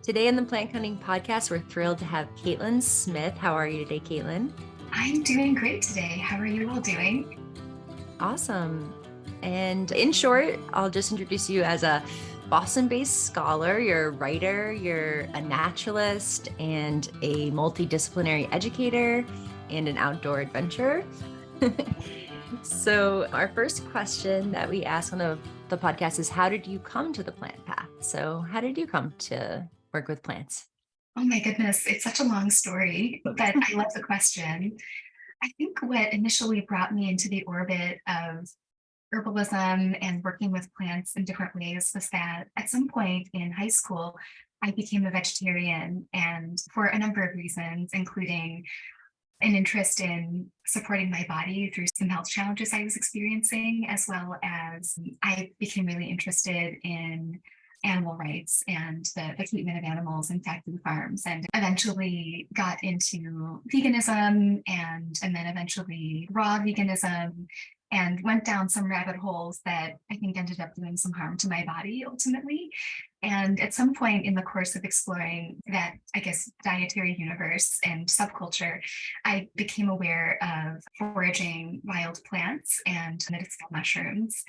Today in the Plant Cunning Podcast, we're thrilled to have Kaitlin Smith. How are you today, Kaitlin? I'm doing great today. How are you all doing? Awesome. And in short, I'll just introduce you as a Boston-based scholar. You're a writer, you're a naturalist, and a multidisciplinary educator, and an outdoor adventurer. So our first question that we ask on the podcast is, how did you come to the plant path? So how did you come to work with plants? Oh my goodness, it's such a long story, but I love the question. I think what initially brought me into the orbit of herbalism and working with plants in different ways was that at some point in high school, I became a vegetarian, and for a number of reasons, including an interest in supporting my body through some health challenges I was experiencing, as well as I became really interested in animal rights and the treatment of animals in factory farms, and eventually got into veganism and then eventually raw veganism, and went down some rabbit holes that I think ended up doing some harm to my body ultimately. And at some point in the course of exploring that, I guess, dietary universe and subculture, I became aware of foraging wild plants and medicinal mushrooms,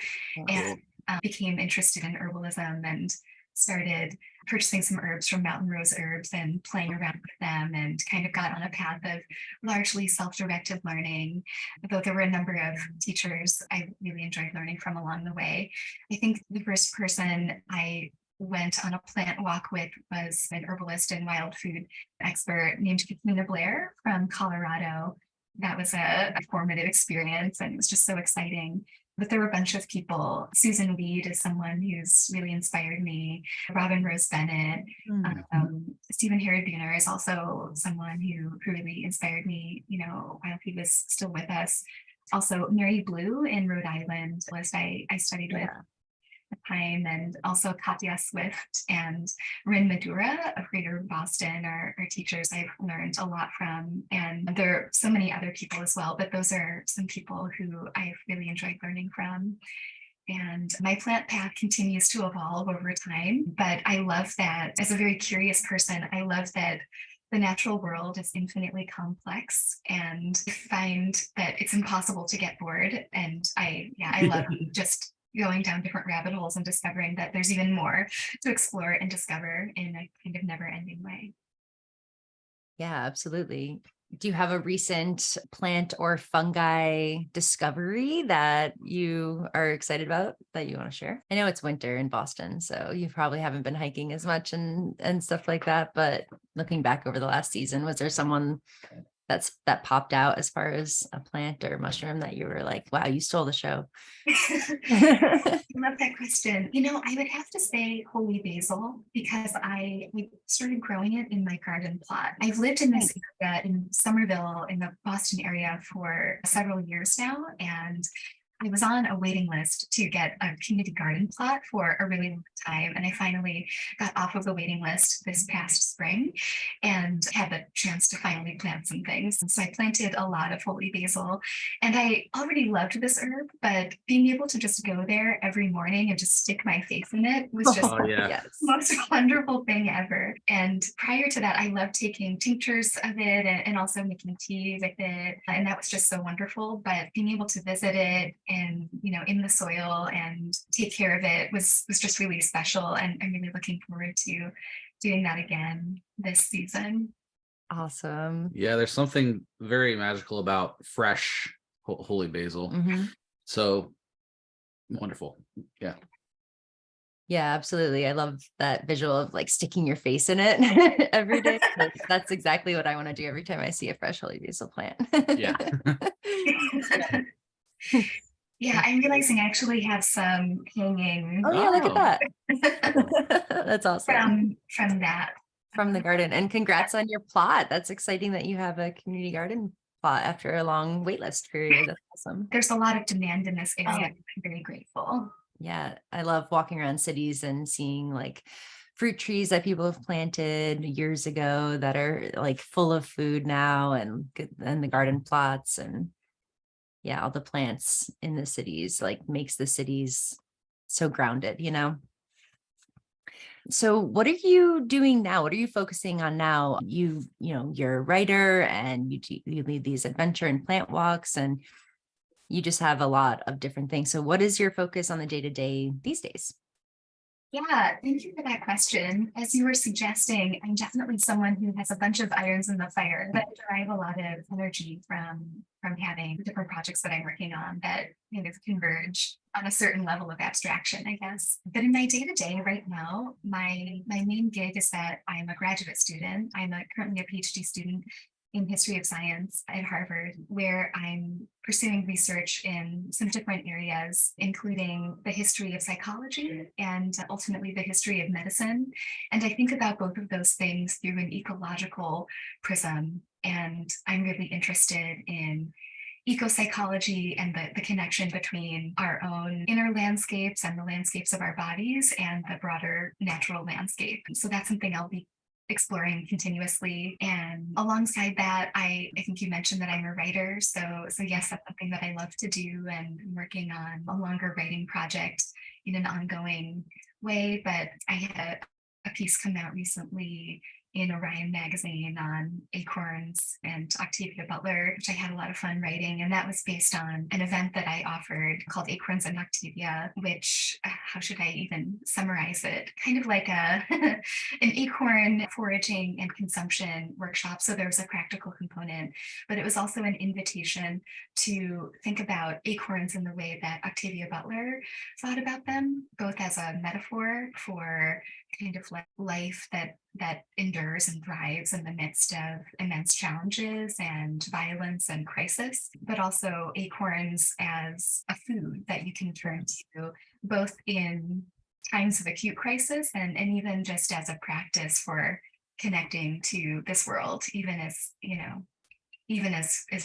and became interested in herbalism and started purchasing some herbs from Mountain Rose Herbs and playing around with them, and kind of got on a path of largely self-directed learning, though there were a number of teachers I really enjoyed learning from along the way. I think the first person I went on a plant walk with was an herbalist and wild food expert named Kaitlin Blair from Colorado. That was a formative experience, and it was just so exciting. But there were a bunch of people. Susan Weed is someone who's really inspired me. Robin Rose Bennett. Stephen Herod-Buhner is also someone who really inspired me, while he was still with us. Also, Mary Blue in Rhode Island, I studied with at the time, and also Katya Swift and Rin Madura of Greater Boston are teachers I've learned a lot from. And there are so many other people as well, but those are some people who I've really enjoyed learning from. And my plant path continues to evolve over time, but I love that as a very curious person, I love that the natural world is infinitely complex, and I find that it's impossible to get bored. And I love just going down different rabbit holes and discovering that there's even more to explore and discover in a kind of never-ending way. Yeah, absolutely. Do you have a recent plant or fungi discovery that you are excited about that you want to share? I know it's winter in Boston, so you probably haven't been hiking as much and stuff like that, but looking back over the last season, was there someone that popped out as far as a plant or mushroom that you were like, wow, you stole the show? I love that question. I would have to say holy basil, because I started growing it in my garden plot. I've lived in this area in Somerville in the Boston area for several years now, and I was on a waiting list to get a community garden plot for a really long time. And I finally got off of the waiting list this past spring and had the chance to finally plant some things. And so I planted a lot of holy basil, and I already loved this herb, but being able to just go there every morning and just stick my face in it was just the most wonderful thing ever. And prior to that, I loved taking tinctures of it and also making tea with it. And that was just so wonderful. But being able to visit it and in the soil and take care of it was just really special, and I'm really looking forward to doing that again this season. Awesome. Yeah, there's something very magical about fresh holy basil. So wonderful. Yeah, absolutely. I love that visual of like sticking your face in it every day. That's exactly what I want to do every time I see a fresh holy basil plant. Yeah, I'm realizing I actually have some hanging. Oh yeah, look at that. That's awesome. From that. From the garden. And congrats on your plot. That's exciting that you have a community garden plot after a long waitlist period. That's awesome. There's a lot of demand in this area. I'm very grateful. Yeah, I love walking around cities and seeing like fruit trees that people have planted years ago that are like full of food now, and the garden plots, and all the plants in the cities like makes the cities so grounded, So what are you doing now? What are you focusing on now? You're a writer and you lead these adventure and plant walks, and you just have a lot of different things. So what is your focus on the day-to-day these days? Yeah, thank you for that question. As you were suggesting, I'm definitely someone who has a bunch of irons in the fire, but I derive a lot of energy from having different projects that I'm working on that kind of converge on a certain level of abstraction, I guess. But in my day-to-day right now, my main gig is that I'm a graduate student. I'm currently a PhD student in history of science at Harvard, where I'm pursuing research in some different areas, including the history of psychology and ultimately the history of medicine. And I think about both of those things through an ecological prism. And I'm really interested in eco-psychology and the connection between our own inner landscapes and the landscapes of our bodies and the broader natural landscape. So that's something I'll be exploring continuously. And alongside that, I think you mentioned that I'm a writer. So yes, that's something that I love to do, and I'm working on a longer writing project in an ongoing way. But I had a piece come out recently in Orion magazine on acorns and Octavia Butler, which I had a lot of fun writing. And that was based on an event that I offered called Acorns and Octavia, which, how should I even summarize it? Kind of like an acorn foraging and consumption workshop. So there was a practical component, but it was also an invitation to think about acorns in the way that Octavia Butler thought about them, both as a metaphor for kind of like life that endures and thrives in the midst of immense challenges and violence and crisis, but also acorns as a food that you can turn to both in times of acute crisis and even just as a practice for connecting to this world, even as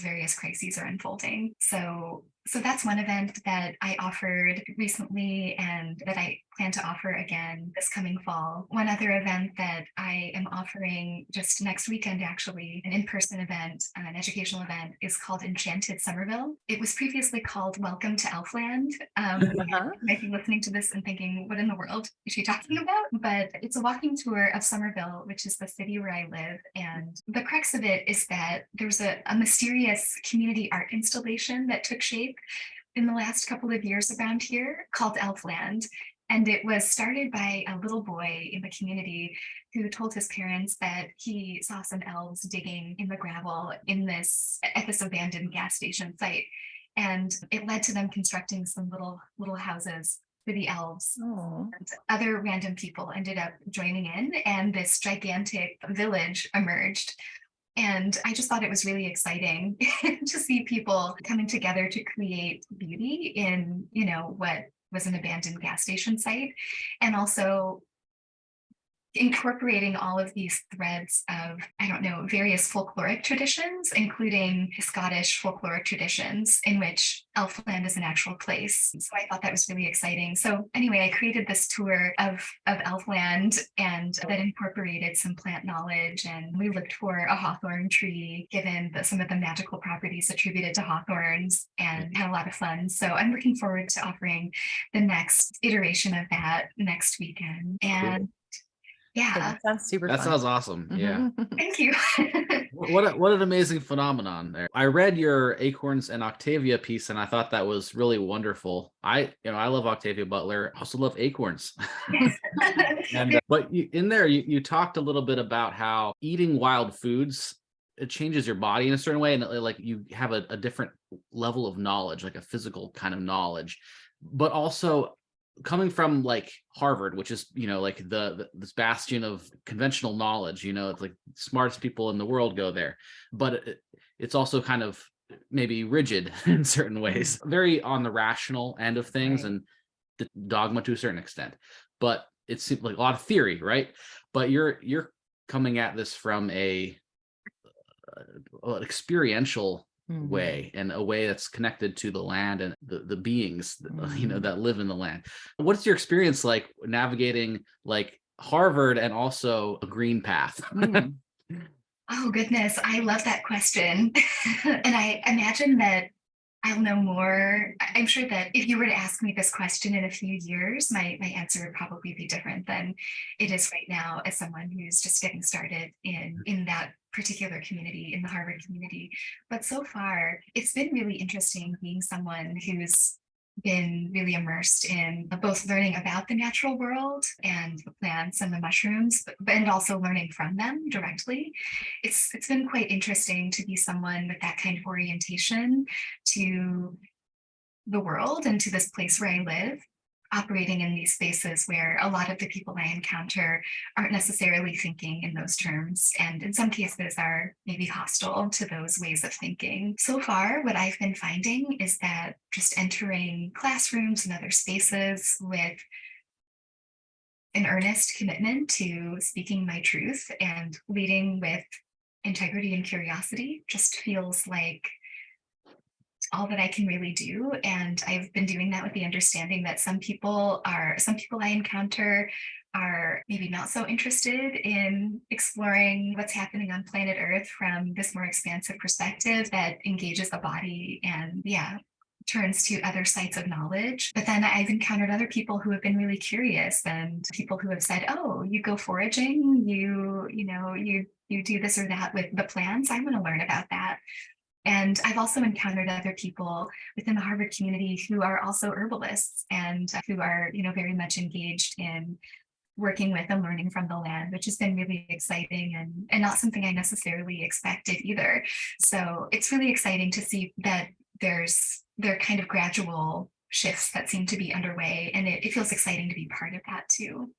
various crises are unfolding. So that's one event that I offered recently and that I plan to offer again this coming fall. One other event that I am offering just next weekend, actually, an in-person event, an educational event, is called Enchanted Somerville. It was previously called Welcome to Elfland. You might be listening to this and thinking, what in the world is she talking about? But it's a walking tour of Somerville, which is the city where I live. And the crux of it is that there's a mysterious community art installation that took shape in the last couple of years around here called Elfland. And it was started by a little boy in the community who told his parents that he saw some elves digging in the gravel at this abandoned gas station site. And it led to them constructing some little houses for the elves. Oh. And other random people ended up joining in, and this gigantic village emerged. And I just thought it was really exciting to see people coming together to create beauty in, what was an abandoned gas station site, and also incorporating all of these threads of, various folkloric traditions, including Scottish folkloric traditions in which Elfland is an actual place. So I thought that was really exciting. So anyway, I created this tour of Elfland, and that incorporated some plant knowledge. And we looked for a hawthorn tree, given some of the magical properties attributed to hawthorns, and had a lot of fun. So I'm looking forward to offering the next iteration of that next weekend. And Cool. yeah, that sounds super That fun. sounds awesome. Yeah. Thank you. What an amazing phenomenon there. I read your Acorns and Octavia piece and I thought that was really wonderful. I love Octavia Butler. I also love acorns. But in there you talked a little bit about how eating wild foods, it changes your body in a certain way, and like you have a different level of knowledge, like a physical kind of knowledge, but also coming from like Harvard, which is, like this bastion of conventional knowledge, it's like smartest people in the world go there, but it's also kind of maybe rigid in certain ways, very on the rational end of things, right, and the dogma to a certain extent, but it's like a lot of theory, right? But you're coming at this from an experiential way, and a way that's connected to the land and the beings that live in the land. What's your experience like navigating like Harvard and also a green path? Oh goodness, I love that question. And I imagine that I'll know more. I'm sure that if you were to ask me this question in a few years, my answer would probably be different than it is right now as someone who's just getting started in that particular community, in the Harvard community. But so far, it's been really interesting being someone who's been really immersed in both learning about the natural world and the plants and the mushrooms, and also learning from them directly. It's been quite interesting to be someone with that kind of orientation to the world and to this place where I live, operating in these spaces where a lot of the people I encounter aren't necessarily thinking in those terms, and in some cases are maybe hostile to those ways of thinking. So far, what I've been finding is that just entering classrooms and other spaces with an earnest commitment to speaking my truth and leading with integrity and curiosity just feels like all that I can really do. And I've been doing that with the understanding that some people I encounter are maybe not so interested in exploring what's happening on planet Earth from this more expansive perspective that engages the body and turns to other sites of knowledge. But then I've encountered other people who have been really curious, and people who have said, oh, you go foraging, you do this or that with the plants. I want to learn about that. And I've also encountered other people within the Harvard community who are also herbalists and who are, very much engaged in working with and learning from the land, which has been really exciting and not something I necessarily expected either. So it's really exciting to see that there are kind of gradual shifts that seem to be underway, and it feels exciting to be part of that too.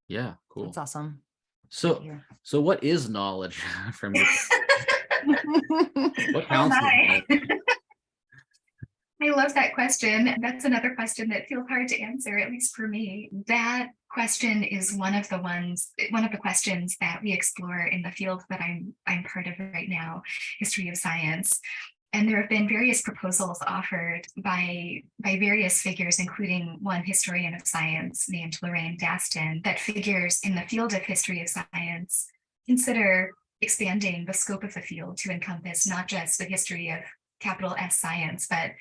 Yeah, cool. That's awesome. So what is knowledge from your what counts as knowledge? I love that question. That's another question that feels hard to answer, at least for me. That question is one of the questions that we explore in the field that I'm part of right now, history of science. And there have been various proposals offered by various figures, including one historian of science named Lorraine Daston, that figures in the field of history of science consider expanding the scope of the field to encompass not just the history of capital S science, but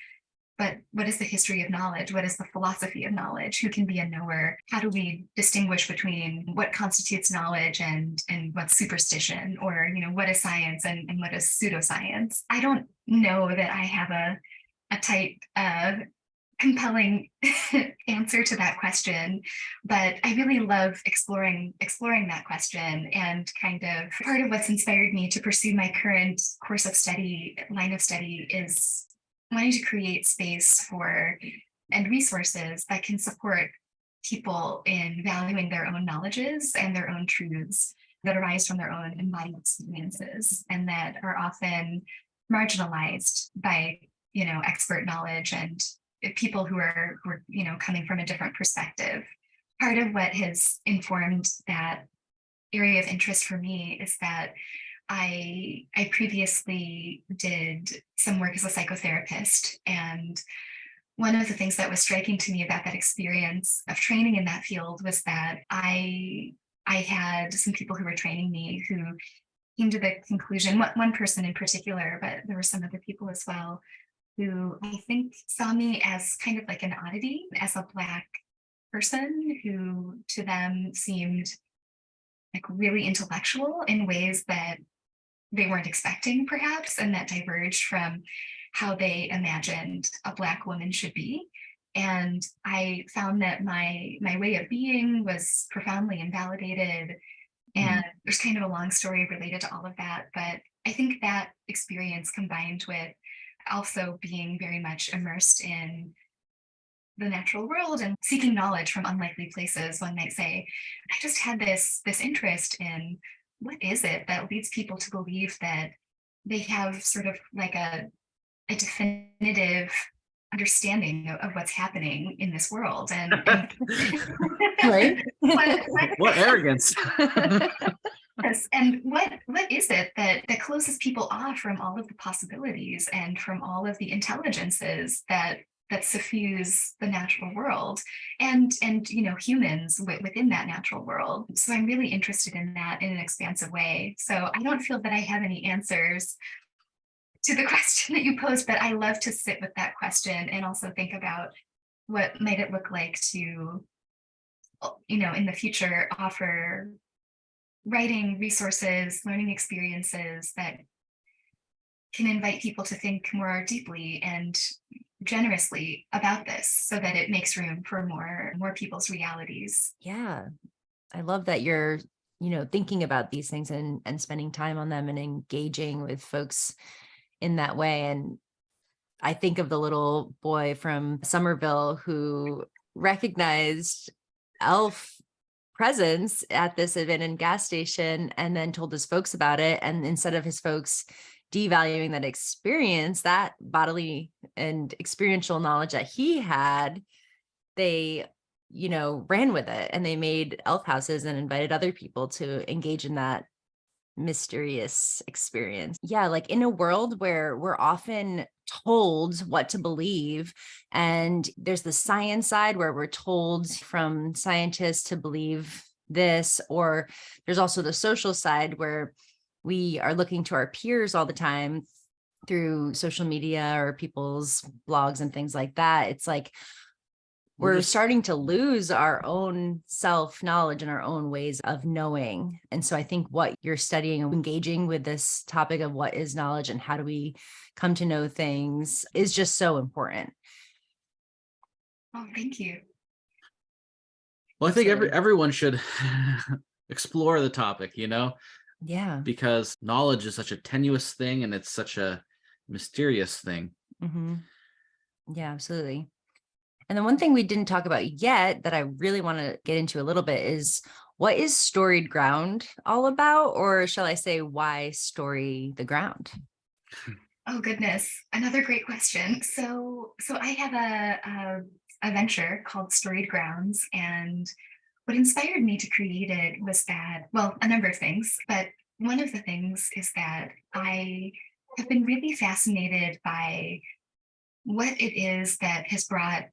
what is the history of knowledge? What is the philosophy of knowledge? Who can be a knower? How do we distinguish between what constitutes knowledge and what's superstition? Or, what is science and what is pseudoscience? I don't know that I have a tight, compelling answer to that question, but I really love exploring that question. And kind of part of what's inspired me to pursue my current line of study is wanting to create space for and resources that can support people in valuing their own knowledges and their own truths that arise from their own embodied experiences and that are often marginalized by expert knowledge and people who are coming from a different perspective. Part of what has informed that area of interest for me is that I previously did some work as a psychotherapist, and one of the things that was striking to me about that experience of training in that field was that I had some people who were training me who came to the conclusion, one person in particular, but there were some other people as well, who I think saw me as kind of like an oddity, as a Black person who to them seemed like really intellectual in ways that they weren't expecting, perhaps, and that diverged from how they imagined a Black woman should be. And I found that my way of being was profoundly invalidated. And there's kind of a long story related to all of that. But I think that experience, combined with also being very much immersed in the natural world and seeking knowledge from unlikely places, one might say, I just had this interest in what is it that leads people to believe that they have sort of like a definitive understanding of what's happening in this world. And right? What arrogance. Yes, and what is it that closes people off from all of the possibilities and from all of the intelligences that suffuse the natural world and humans within that natural world? So I'm really interested in that in an expansive way. So I don't feel that I have any answers to the question that you posed, but I love to sit with that question and also think about what might it look like to, in the future, offer writing resources, learning experiences that can invite people to think more deeply and generously about this so that it makes room for more people's realities. Yeah. I love that you're, thinking about these things and spending time on them and engaging with folks in that way. And I think of the little boy from Somerville who recognized elf presence at this abandoned gas station and then told his folks about it. And instead of his folks devaluing that experience, that bodily and experiential knowledge that he had, they, ran with it, and they made elf houses and invited other people to engage in that mysterious experience. Yeah, like in a world where we're often told what to believe, and there's the science side where we're told from scientists to believe this, or there's also the social side where we are looking to our peers all the time through social media or people's blogs and things like that. It's like we're starting to lose our own self-knowledge and our own ways of knowing. And so I think what you're studying and engaging with this topic of what is knowledge and how do we come to know things is just so important. Oh, thank you. Well, I think everyone should explore the topic, Yeah. because knowledge is such a tenuous thing and it's such a mysterious thing. Mm-hmm. Yeah, absolutely. And the one thing we didn't talk about yet that I really want to get into a little bit is, what is storied ground all about? Or shall I say, why story the ground? Oh, goodness. Another great question. So I have a venture called Storied Grounds, and what inspired me to create it was that, well, a number of things, but one of the things is that I have been really fascinated by what it is that has brought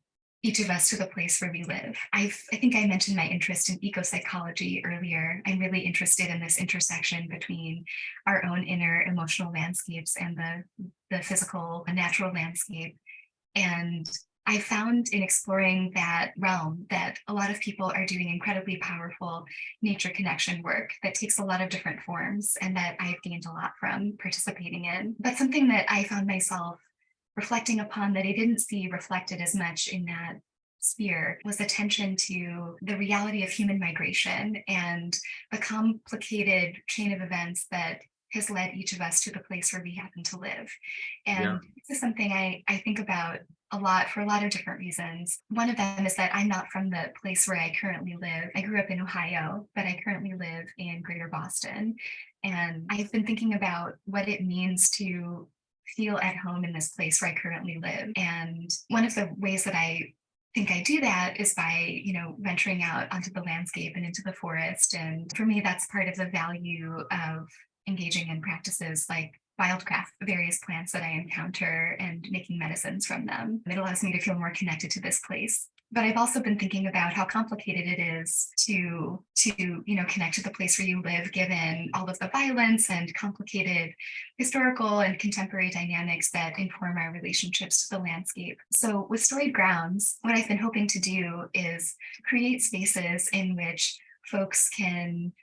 each of us to the place where we live. I think I mentioned my interest in eco-psychology earlier. I'm really interested in this intersection between our own inner emotional landscapes and the physical, natural landscape. And I found in exploring that realm that a lot of people are doing incredibly powerful nature connection work that takes a lot of different forms and that I've gained a lot from participating in. But something that I found myself reflecting upon that I didn't see reflected as much in that sphere was attention to the reality of human migration and the complicated chain of events that has led each of us to the place where we happen to live. And this is something I think about a lot for a lot of different reasons. One of them is that I'm not from the place where I currently live. I grew up in Ohio, but I currently live in Greater Boston. And I've been thinking about what it means to feel at home in this place where I currently live. And one of the ways that I think I do that is by, venturing out onto the landscape and into the forest. And for me, that's part of the value of engaging in practices like wildcraft, various plants that I encounter and making medicines from them. It allows me to feel more connected to this place. But I've also been thinking about how complicated it is to connect to the place where you live, given all of the violence and complicated historical and contemporary dynamics that inform our relationships to the landscape. So with Storied Grounds, what I've been hoping to do is create spaces in which folks can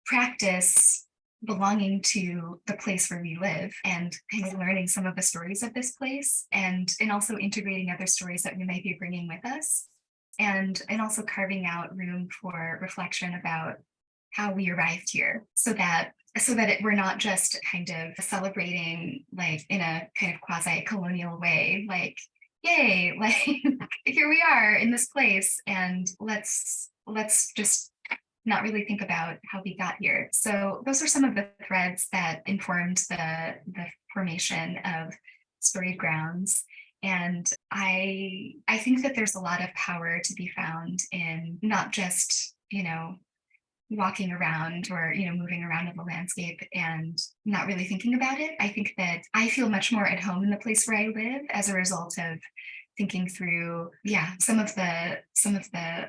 practice belonging to the place where we live and kind of learning some of the stories of this place and also integrating other stories that we might be bringing with us and also carving out room for reflection about how we arrived here so that we're not just kind of celebrating like in a kind of quasi-colonial way, like, yay, like here we are in this place and let's just not really think about how we got here. So those are some of the threads that informed the formation of Storied Grounds. And I think that there's a lot of power to be found in not just, walking around or, moving around in the landscape and not really thinking about it. I think that I feel much more at home in the place where I live as a result of thinking through, some of the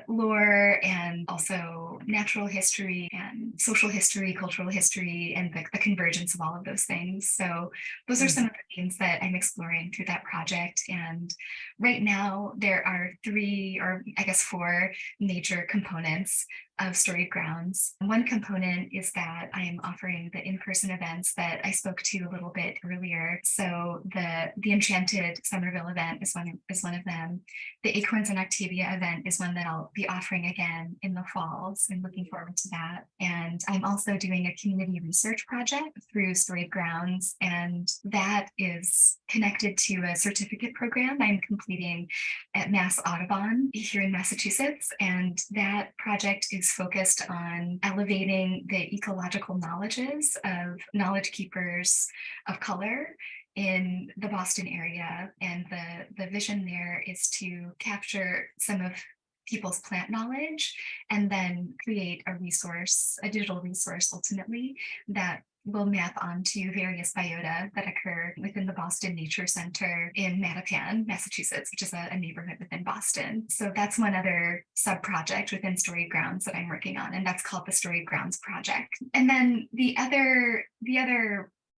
lore and also natural history and social history, cultural history, and the convergence of all of those things. So those are some of the themes that I'm exploring through that project. And right now there are 3, or I guess 4 major components of Storied Grounds. One component is that I am offering the in-person events that I spoke to a little bit earlier. So the Enchanted Somerville event is one of them. The Acorns and Octavia event is one that I'll be offering again in the fall. So I'm looking forward to that. And I'm also doing a community research project through Storied Grounds, and that is connected to a certificate program I'm completing at Mass Audubon here in Massachusetts. And that project is focused on elevating the ecological knowledges of knowledge keepers of color in the Boston area. And the vision there is to capture some of people's plant knowledge and then create a digital resource ultimately that will map onto various biota that occur within the Boston Nature Center in Mattapan, Massachusetts, which is a neighborhood within Boston. So that's one other sub-project within Storied Grounds that I'm working on, and that's called the Storied Grounds Project. And then the other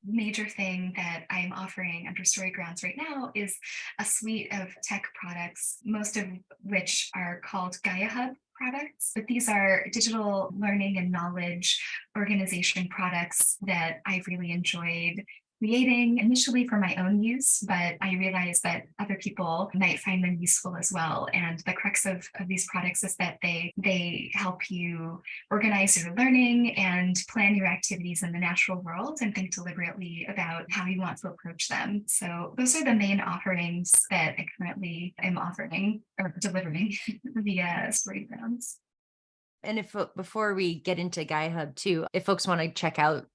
major thing that I'm offering under Storied Grounds right now is a suite of tech products, most of which are called GaiaHub products. But these are digital learning and knowledge organization products that I've really enjoyed creating initially for my own use, but I realized that other people might find them useful as well. And the crux of these products is that they help you organize your learning and plan your activities in the natural world and think deliberately about how you want to approach them. So those are the main offerings that I currently am offering or delivering via Storied Grounds. And if before we get into GaiaHub too, if folks want to check out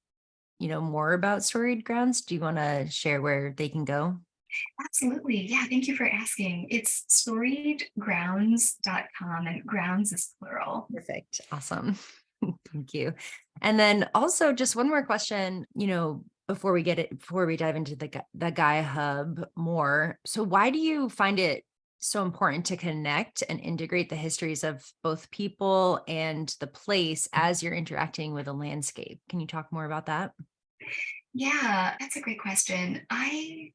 more about Storied Grounds, do you want to share where they can go? Absolutely. Yeah, thank you for asking. It's storiedgrounds.com, and grounds is plural. Perfect. Awesome. Thank you. And then also just one more question, before we dive into the GaiaHub more. So why do you find it so important to connect and integrate the histories of both people and the place as you're interacting with a landscape? Can you talk more about that? Yeah, that's a great question. I'm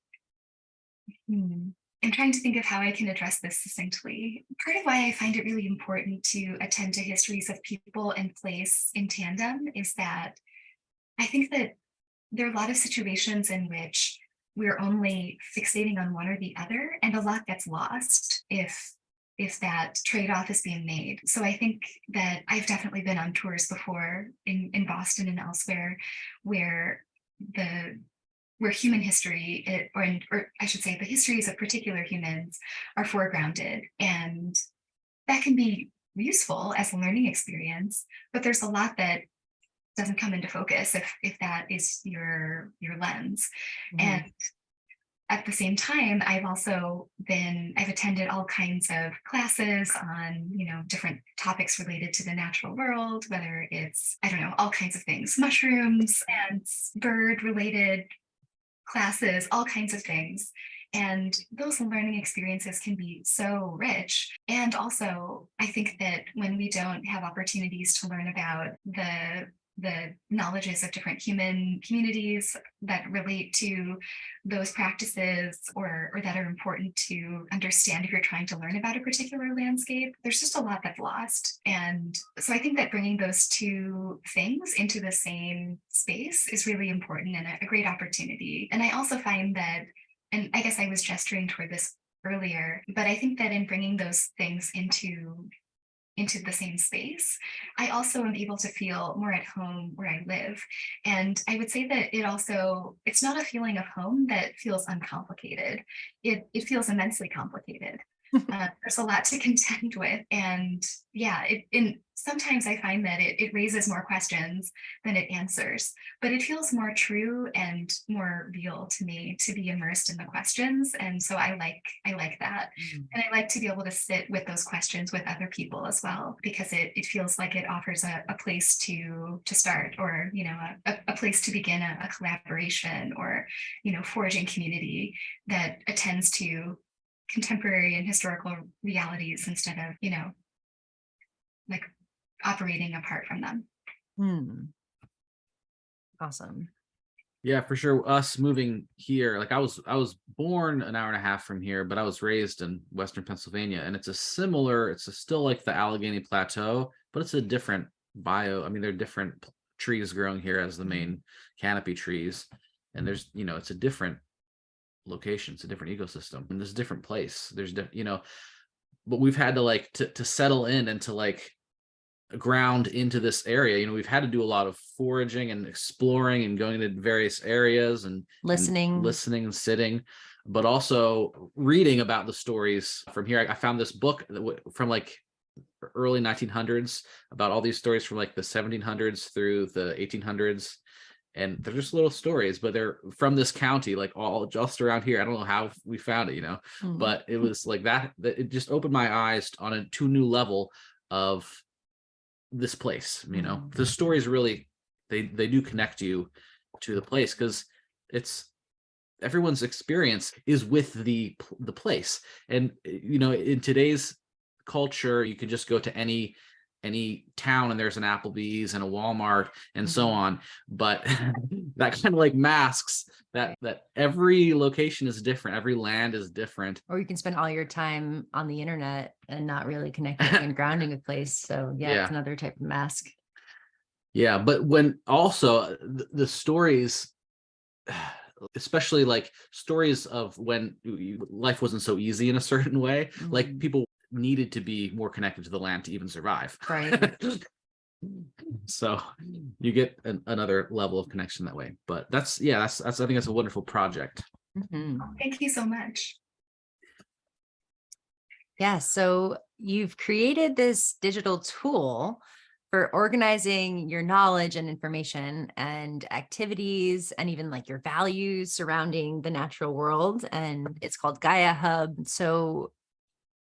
trying to think of how I can address this succinctly. Part of why I find it really important to attend to histories of people and place in tandem is that I think that there are a lot of situations in which we're only fixating on one or the other, and a lot gets lost if that trade-off is being made. So I think that I've definitely been on tours before in Boston and elsewhere where human history, or I should say the histories of particular humans are foregrounded, and that can be useful as a learning experience, but there's a lot that doesn't come into focus if that is your lens. And at the same time, I've attended all kinds of classes on, different topics related to the natural world, whether it's, all kinds of things, mushrooms and bird related classes, all kinds of things. And those learning experiences can be so rich. And also, I think that when we don't have opportunities to learn about the knowledges of different human communities that relate to those practices or that are important to understand if you're trying to learn about a particular landscape, there's just a lot that's lost. And so I think that bringing those two things into the same space is really important and a great opportunity. And I also find that, and I guess I was gesturing toward this earlier, but I think that in bringing those things into the same space, I also am able to feel more at home where I live. And I would say that it's not a feeling of home that feels uncomplicated. It feels immensely complicated. There's a lot to contend with. And yeah, sometimes I find that it raises more questions than it answers, but it feels more true and more real to me to be immersed in the questions. And so I like that. And I like to be able to sit with those questions with other people as well, because it feels like it offers a place to start, or, a place to begin a collaboration, or, forging community that attends to contemporary and historical realities instead of, like operating apart from them. Awesome. Yeah, for sure. Us moving here, like I was born an hour and a half from here, but I was raised in Western Pennsylvania, and it's still like the Allegheny Plateau, but it's a different bio. I mean, there are different trees growing here as the main canopy trees, and there's, it's a different location, it's a different ecosystem, and there's a different place. But we've had to like to settle in and to like ground into this area. We've had to do a lot of foraging and exploring and going to various areas and Listening and sitting, but also reading about the stories from here. I found this book from like early 1900s about all these stories from like the 1700s through the 1800s, and they're just little stories, but they're from this county, like all just around here. I don't know how we found it, but it was like that it just opened my eyes to a new level of this place. The stories really, they do connect you to the place, because it's everyone's experience is with the place. And in today's culture, you could just go to any town and there's an Applebee's and a Walmart and so on, but that kind of like masks that every location is different, every land is different. Or you can spend all your time on the internet and not really connecting and grounding a place. So yeah, it's another type of mask. Yeah, but when also the stories, especially like stories of when life wasn't so easy in a certain way, like people needed to be more connected to the land to even survive. Right. So you get another level of connection that way. But that's I think that's a wonderful project. Thank you so much. Yeah, so you've created this digital tool for organizing your knowledge and information and activities and even like your values surrounding the natural world. And it's called GaiaHub. So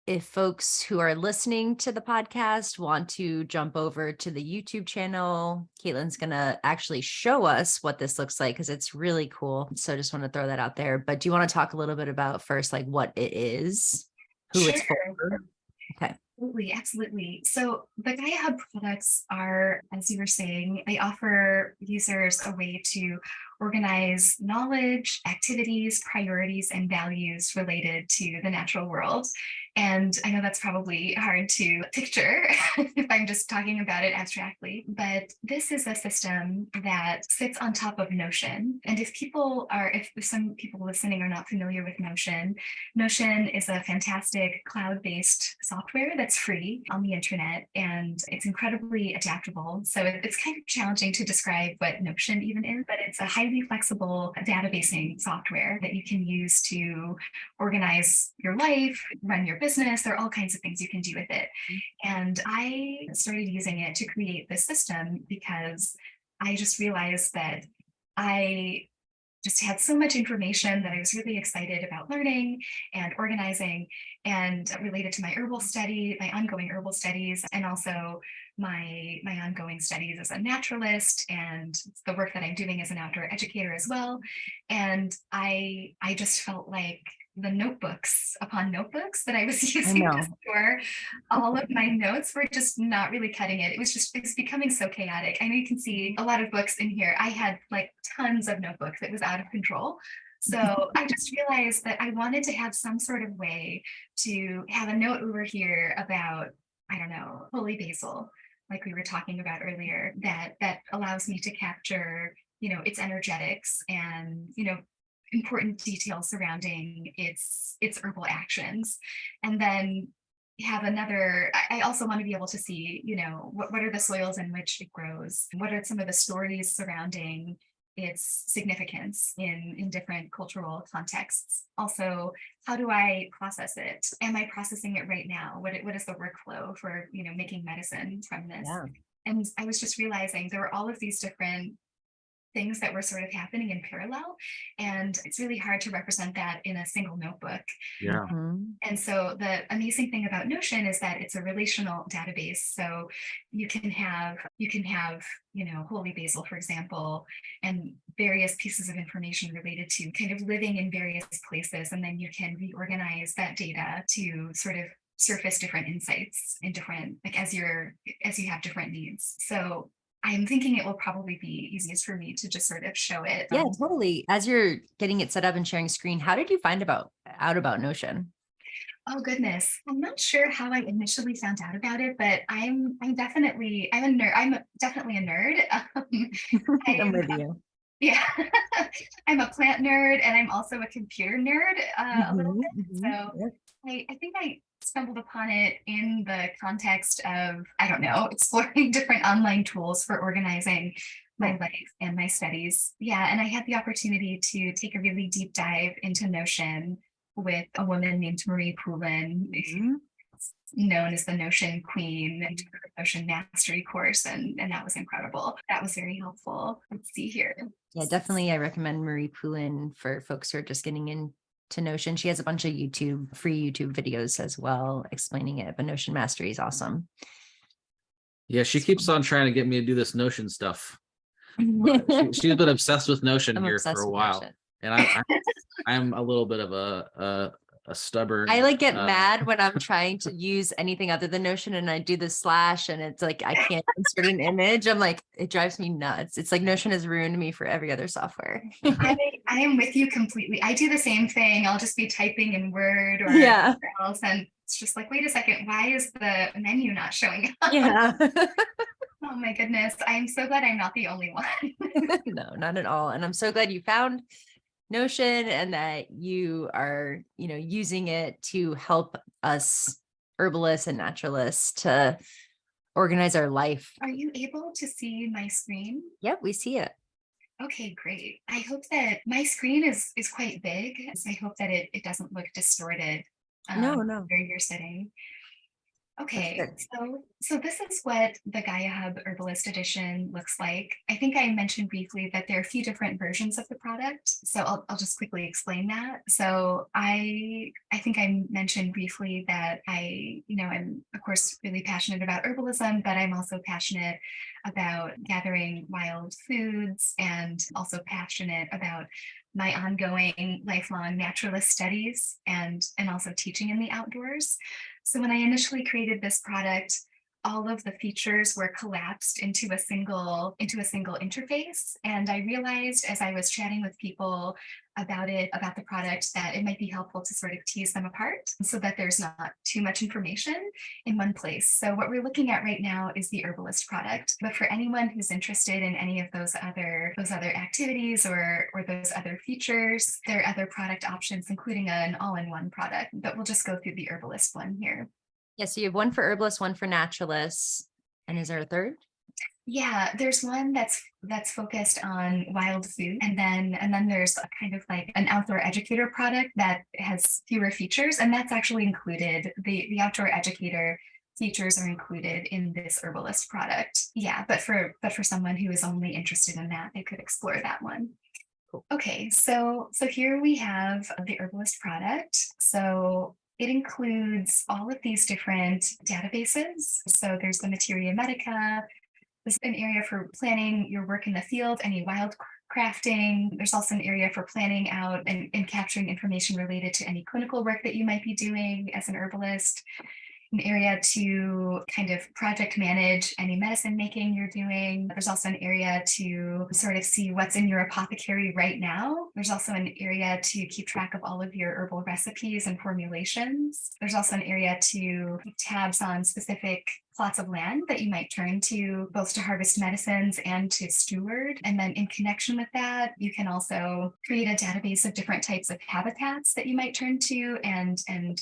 if folks who are listening to the podcast want to jump over to the YouTube channel, Kaitlin's going to actually show us what this looks like, because it's really cool. So just want to throw that out there. But do you want to talk a little bit about first, like what it is, who it's for? Okay. Absolutely. So the GaiaHub products are, as you were saying, they offer users a way to organize knowledge, activities, priorities, and values related to the natural world. And I know that's probably hard to picture if I'm just talking about it abstractly, but this is a system that sits on top of Notion. And if some people listening are not familiar with Notion, Notion is a fantastic cloud-based software that's free on the internet, and it's incredibly adaptable. So it's kind of challenging to describe what Notion even is, but it's a highly flexible databasing software that you can use to organize your life, run your business. There are all kinds of things you can do with it. And I started using it to create this system because I just realized that I just had so much information that I was really excited about learning and organizing, and related to my ongoing herbal studies, and also my ongoing studies as a naturalist, and the work that I'm doing as an outdoor educator as well. And I just felt like the notebooks upon notebooks that I was using to store all of my notes were just not really cutting it. It's becoming so chaotic. I know you can see a lot of books in here. I had like tons of notebooks. It was out of control. So I just realized that I wanted to have some sort of way to have a note over here about, I don't know, holy basil, like we were talking about earlier, that allows me to capture, its energetics and, important details surrounding its herbal actions. And then have another, I also want to be able to see, what are the soils in which it grows? What are some of the stories surrounding its significance in different cultural contexts? Also, how do I process it? Am I processing it right now? What is the workflow for, making medicine from this? Yeah. And I was just realizing there were all of these different things that were sort of happening in parallel. And it's really hard to represent that in a single notebook. Yeah. And so the amazing thing about Notion is that it's a relational database. So you can have, holy basil, for example, and various pieces of information related to kind of living in various places. And then you can reorganize that data to sort of surface different insights in different, like as you have different needs. So I'm thinking it will probably be easiest for me to just sort of show it. Yeah, totally. As you're getting it set up and sharing screen, how did you find out about Notion? Oh goodness, I'm not sure how I initially found out about it, but I'm definitely a nerd. I'm definitely a nerd. I'm with I'm, you. yeah, I'm a plant nerd, and I'm also a computer nerd a little bit. So Yep. I think I stumbled upon it in the context of, I don't know, exploring different online tools for organizing my life and my studies. Yeah, and I had the opportunity to take a really deep dive into Notion with a woman named Marie Poulin, known as the Notion Queen, and took the Notion Mastery course, and that was incredible. That was very helpful. Let's see here. Yeah, definitely. I recommend Marie Poulin for folks who are just getting into Notion. She has a bunch of free YouTube videos as well explaining it, but Notion Mastery is awesome. Yeah, she keeps on trying to get me to do this Notion stuff. She's been obsessed with Notion here for a while. Notion. And I'm a little bit of a stubborn. I like get mad when I'm trying to use anything other than Notion, and I do the slash and it's like I can't insert an image. I'm like, it drives me nuts. It's like Notion has ruined me for every other software. I am with you completely. I do the same thing. I'll just be typing in Word or else, and it's just like, wait a second, why is the menu not showing up? Yeah. Oh my goodness. I'm so glad I'm not the only one. No, not at all. And I'm so glad you found Notion and that you are, using it to help us herbalists and naturalists to organize our life. Are you able to see my screen? Yep, we see it. Okay, great. I hope that my screen is quite big. So I hope that it doesn't look distorted. No. Where you're sitting. Okay, so this is what the GaiaHub Herbalist Edition looks like. I think I mentioned briefly that there are a few different versions of the product. So I'll just quickly explain that. So I think I mentioned briefly that I'm of course really passionate about herbalism, but I'm also passionate about gathering wild foods and also passionate about my ongoing lifelong naturalist studies and also teaching in the outdoors. So when I initially created this product, all of the features were collapsed into a single interface. And I realized as I was chatting with people about the product, that it might be helpful to sort of tease them apart so that there's not too much information in one place. So what we're looking at right now is the herbalist product. But for anyone who's interested in any of those other activities or those other features, there are other product options, including an all-in-one product. But we'll just go through the herbalist one here. Yeah, so you have one for herbalists, one for naturalists. And is there a third? Yeah, there's one that's focused on wild food, and then there's a kind of like an outdoor educator product that has fewer features, and that's actually included. The outdoor educator features are included in this herbalist product. Yeah, but for someone who is only interested in that, they could explore that one. Cool. Okay, so here we have the herbalist product. So it includes all of these different databases. So there's the materia medica. This is an area for planning your work in the field, any wild crafting. There's also an area for planning out and capturing information related to any clinical work that you might be doing as an herbalist. An area to kind of project manage any medicine making you're doing. There's also an area to sort of see what's in your apothecary right now. There's also an area to keep track of all of your herbal recipes and formulations. There's also an area to keep tabs on specific plots of land that you might turn to both to harvest medicines and to steward. And then in connection with that, you can also create a database of different types of habitats that you might turn to and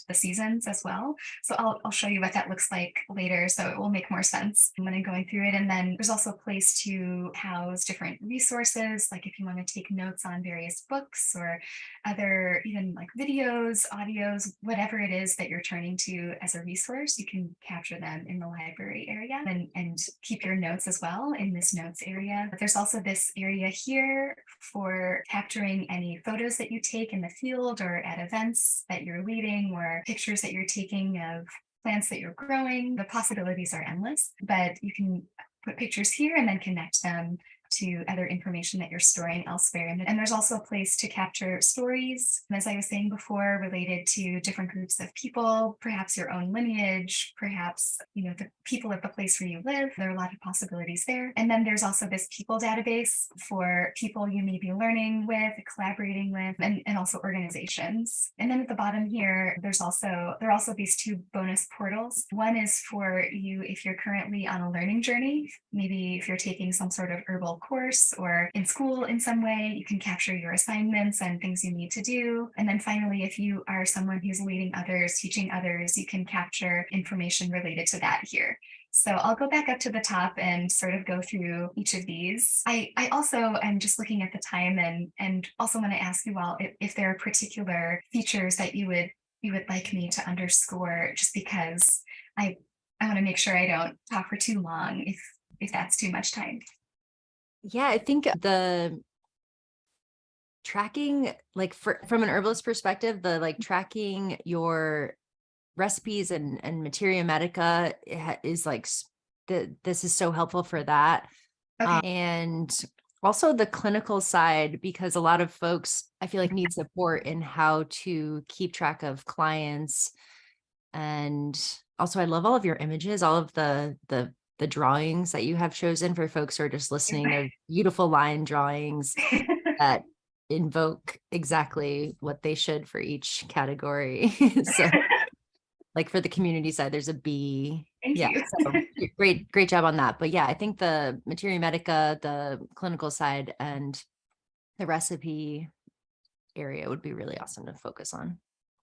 the seasons as well. So I'll show you what that looks like later, so it will make more sense when I'm going through it. And then there's also a place to house different resources, like if you want to take notes on various books or other even like videos, audios, whatever it is that you're turning to as a resource, you can capture them in the library area and keep your notes as well in this notes area. But there's also this area here for capturing any photos that you take in the field or at events that you're leading, or pictures that you're taking of plants that you're growing. The possibilities are endless, but you can put pictures here and then connect them to other information that you're storing elsewhere. And there's also a place to capture stories, as I was saying before, related to different groups of people, perhaps your own lineage, perhaps, the people at the place where you live. There are a lot of possibilities there. And then there's also this people database for people you may be learning with, collaborating with, and also organizations. And then at the bottom here, there are also these two bonus portals. One is for you if you're currently on a learning journey, maybe if you're taking some sort of herbal course or in school in some way, you can capture your assignments and things you need to do. And then finally, if you are someone who's leading others, teaching others, you can capture information related to that here. So I'll go back up to the top and sort of go through each of these. I also am just looking at the time and also want to ask you all if there are particular features that you would like me to underscore, just because I want to make sure I don't talk for too long if that's too much time. Yeah, I think the tracking, like from an herbalist perspective, the tracking your recipes and materia medica is this is so helpful for that. Okay. And also the clinical side, because a lot of folks, I feel like, need support in how to keep track of clients. And also I love all of your images, all of the drawings that you have chosen for folks who are just listening. They're beautiful line drawings that invoke exactly what they should for each category. So like for the community side, there's a bee. Thank you. So great job on that. But yeah, I think the materia medica, the clinical side, and the recipe area would be really awesome to focus on.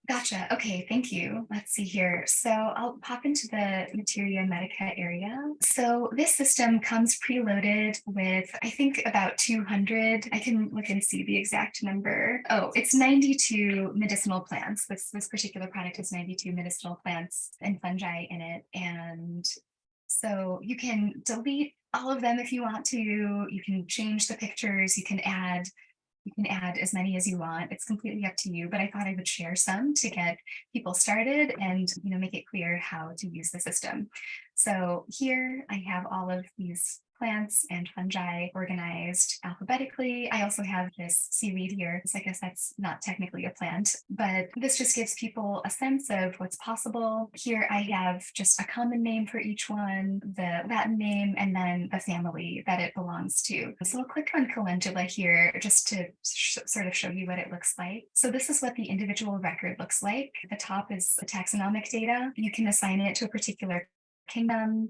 Gotcha. Okay, thank you. Let's see here. So I'll pop into the materia medica area. So this system comes preloaded with, I think, about 200. I can look and see the exact number. Oh, it's 92 medicinal plants. This particular product has 92 medicinal plants and fungi in it. And so you can delete all of them if you want to. You can change the pictures. You can add as many as you want. It's completely up to you, but I thought I would share some to get people started and make it clear how to use the system. So here I have all of these plants and fungi organized alphabetically. I also have this seaweed here. So I guess that's not technically a plant, but this just gives people a sense of what's possible. Here I have just a common name for each one, the Latin name, and then the family that it belongs to. So I'll click on calendula here just to sort of show you what it looks like. So this is what the individual record looks like. The top is the taxonomic data. You can assign it to a particular kingdom.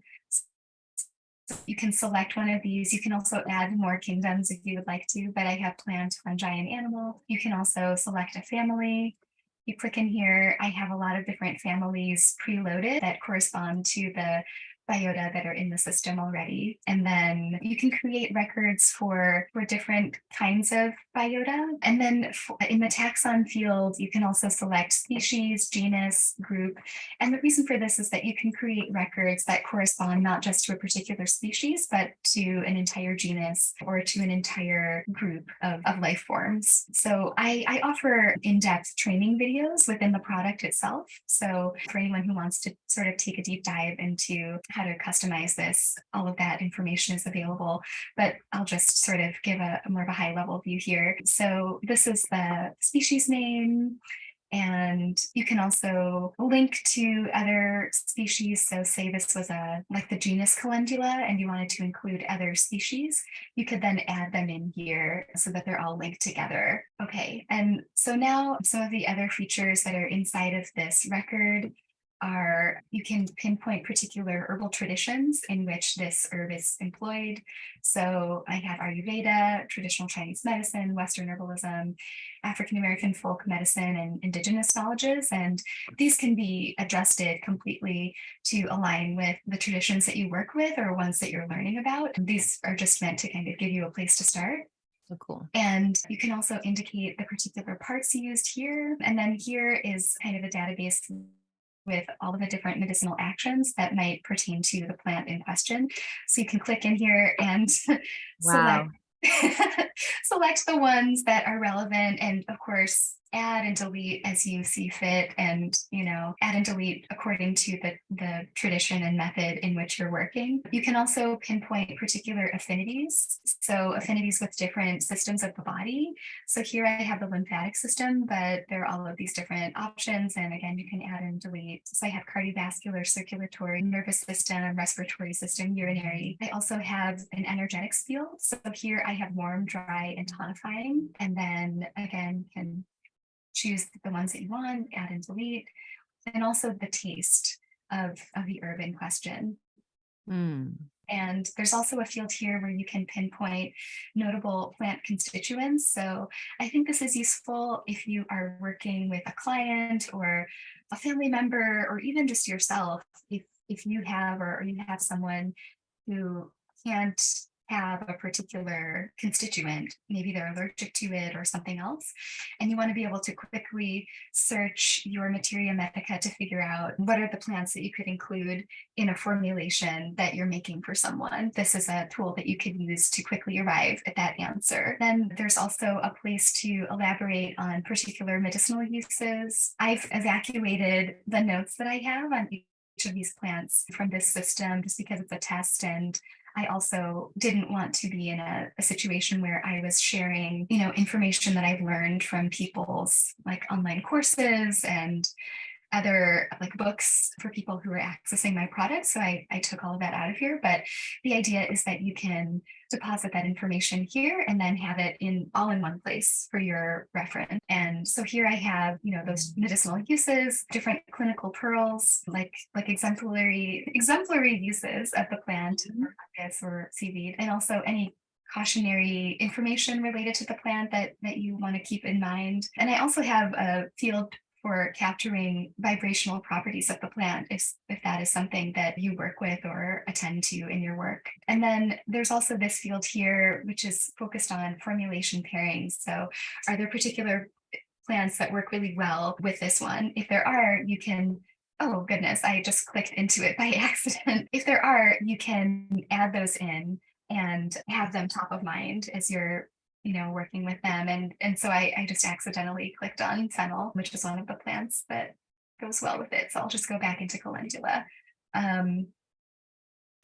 You can select one of these. You can also add more kingdoms if you would like to, but I have plant, fungi, and animal. You can also select a family. You click in here. I have a lot of different families preloaded that correspond to the biota that are in the system already. And then you can create records for different kinds of biota. And then in the taxon field, you can also select species, genus, group. And the reason for this is that you can create records that correspond not just to a particular species, but to an entire genus or to an entire group of life forms. So I offer in-depth training videos within the product itself. So for anyone who wants to sort of take a deep dive into how to customize this, all of that information is available, but I'll just sort of give a more of a high level view here. So this is the species name, and you can also link to other species. So say this was like the genus Calendula and you wanted to include other species, you could then add them in here so that they're all linked together. Okay, and so now some of the other features that are inside of this record are you can pinpoint particular herbal traditions in which this herb is employed. So I have Ayurveda, traditional Chinese medicine, Western herbalism, African American folk medicine, and indigenous knowledges. And these can be adjusted completely to align with the traditions that you work with or ones that you're learning about. These are just meant to kind of give you a place to start. So cool. And you can also indicate the particular parts used here. And then here is kind of a database with all of the different medicinal actions that might pertain to the plant in question. So you can click in here and select Wow. select the ones that are relevant, and of course add and delete as you see fit, and add and delete according to the tradition and method in which you're working. You can also pinpoint particular affinities, so affinities with different systems of the body. So here I have the lymphatic system, but there are all of these different options, and again you can add and delete. So I have cardiovascular, circulatory, nervous system, respiratory system, urinary. I also have an energetics field, so here I have warm, dry, and tonifying, and then again can choose the ones that you want, add and delete, and also the taste of the herb in question. Mm. And there's also a field here where you can pinpoint notable plant constituents. So I think this is useful if you are working with a client or a family member, or even just yourself, if you have or you have someone who can't have a particular constituent, maybe they're allergic to it or something else, and you want to be able to quickly search your materia medica to figure out what are the plants that you could include in a formulation that you're making for someone. This is a tool that you could use to quickly arrive at that answer. Then there's also a place to elaborate on particular medicinal uses. I've evacuated the notes that I have on each of these plants from this system just because it's a test, and I also didn't want to be in a situation where I was sharing, information that I've learned from people's like online courses and other like books for people who are accessing my products. So I took all of that out of here. But the idea is that you can deposit that information here and then have it all in one place for your reference. And so here I have, those medicinal uses, different clinical pearls, like exemplary uses of the plant or fungus or seaweed, and also any cautionary information related to the plant that you want to keep in mind. And I also have a field for capturing vibrational properties of the plant, if that is something that you work with or attend to in your work. And then there's also this field here, which is focused on formulation pairings. So are there particular plants that work really well with this one? If there are, you can, oh goodness, I just clicked into it by accident. If there are, you can add those in and have them top of mind as you're working with them. And so I just accidentally clicked on fennel, which is one of the plants that goes well with it. So I'll just go back into calendula.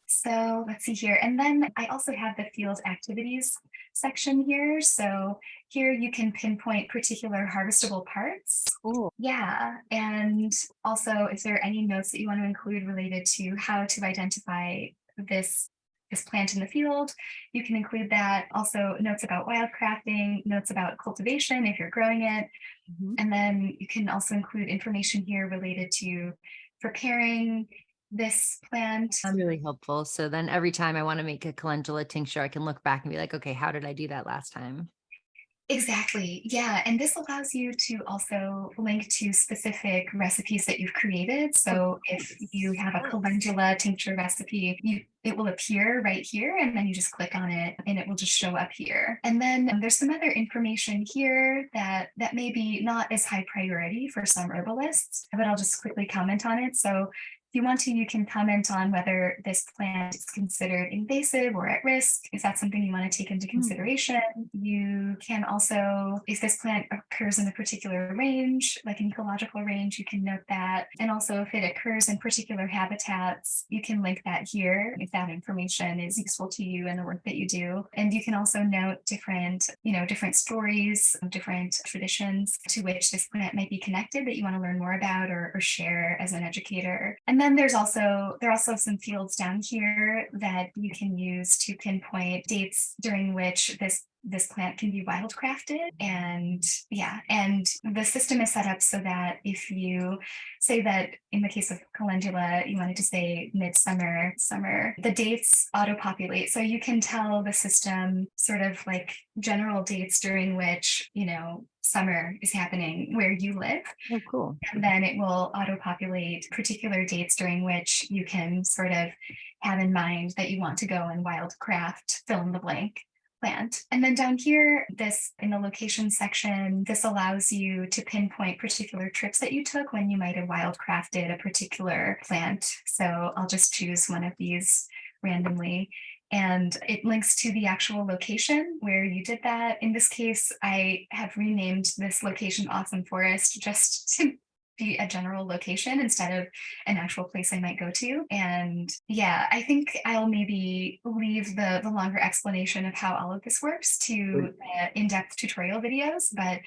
So let's see here. And then I also have the field activities section here. So here you can pinpoint particular harvestable parts. Cool. Yeah. And also, if there are any notes that you want to include related to how to identify this plant in the field, you can include that. Also notes about wildcrafting, notes about cultivation if you're growing it. Mhm. And then you can also include information here related to preparing this plant. Really helpful. So then every time I want to make a calendula tincture, I can look back and be like, okay, how did I do that last time? Exactly. Yeah. And this allows you to also link to specific recipes that you've created. So if you have a calendula tincture recipe, it will appear right here, and then you just click on it and it will just show up here. And then there's some other information here that may be not as high priority for some herbalists, but I'll just quickly comment on it. So if you want to, you can comment on whether this plant is considered invasive or at risk. Is that something you want to take into consideration? You can also, if this plant occurs in a particular range, like an ecological range, you can note that. And also if it occurs in particular habitats, you can link that here if that information is useful to you in the work that you do. And you can also note different stories, different traditions to which this plant might be connected that you want to learn more about or share as an educator. And then there are also some fields down here that you can use to pinpoint dates during which this plant can be wildcrafted. And the system is set up so that if you say that in the case of calendula, you wanted to say midsummer, summer, the dates auto-populate. So you can tell the system sort of like general dates during which, summer is happening where you live. Oh, cool. And then it will auto-populate particular dates during which you can sort of have in mind that you want to go and wildcraft, fill in the blank. plant. And then down here, this in the location section, this allows you to pinpoint particular trips that you took when you might have wildcrafted a particular plant. So I'll just choose one of these randomly. And it links to the actual location where you did that. In this case, I have renamed this location Awesome Forest just to be a general location instead of an actual place I might go to. And yeah, I think I'll maybe leave the longer explanation of how all of this works to in-depth tutorial videos. But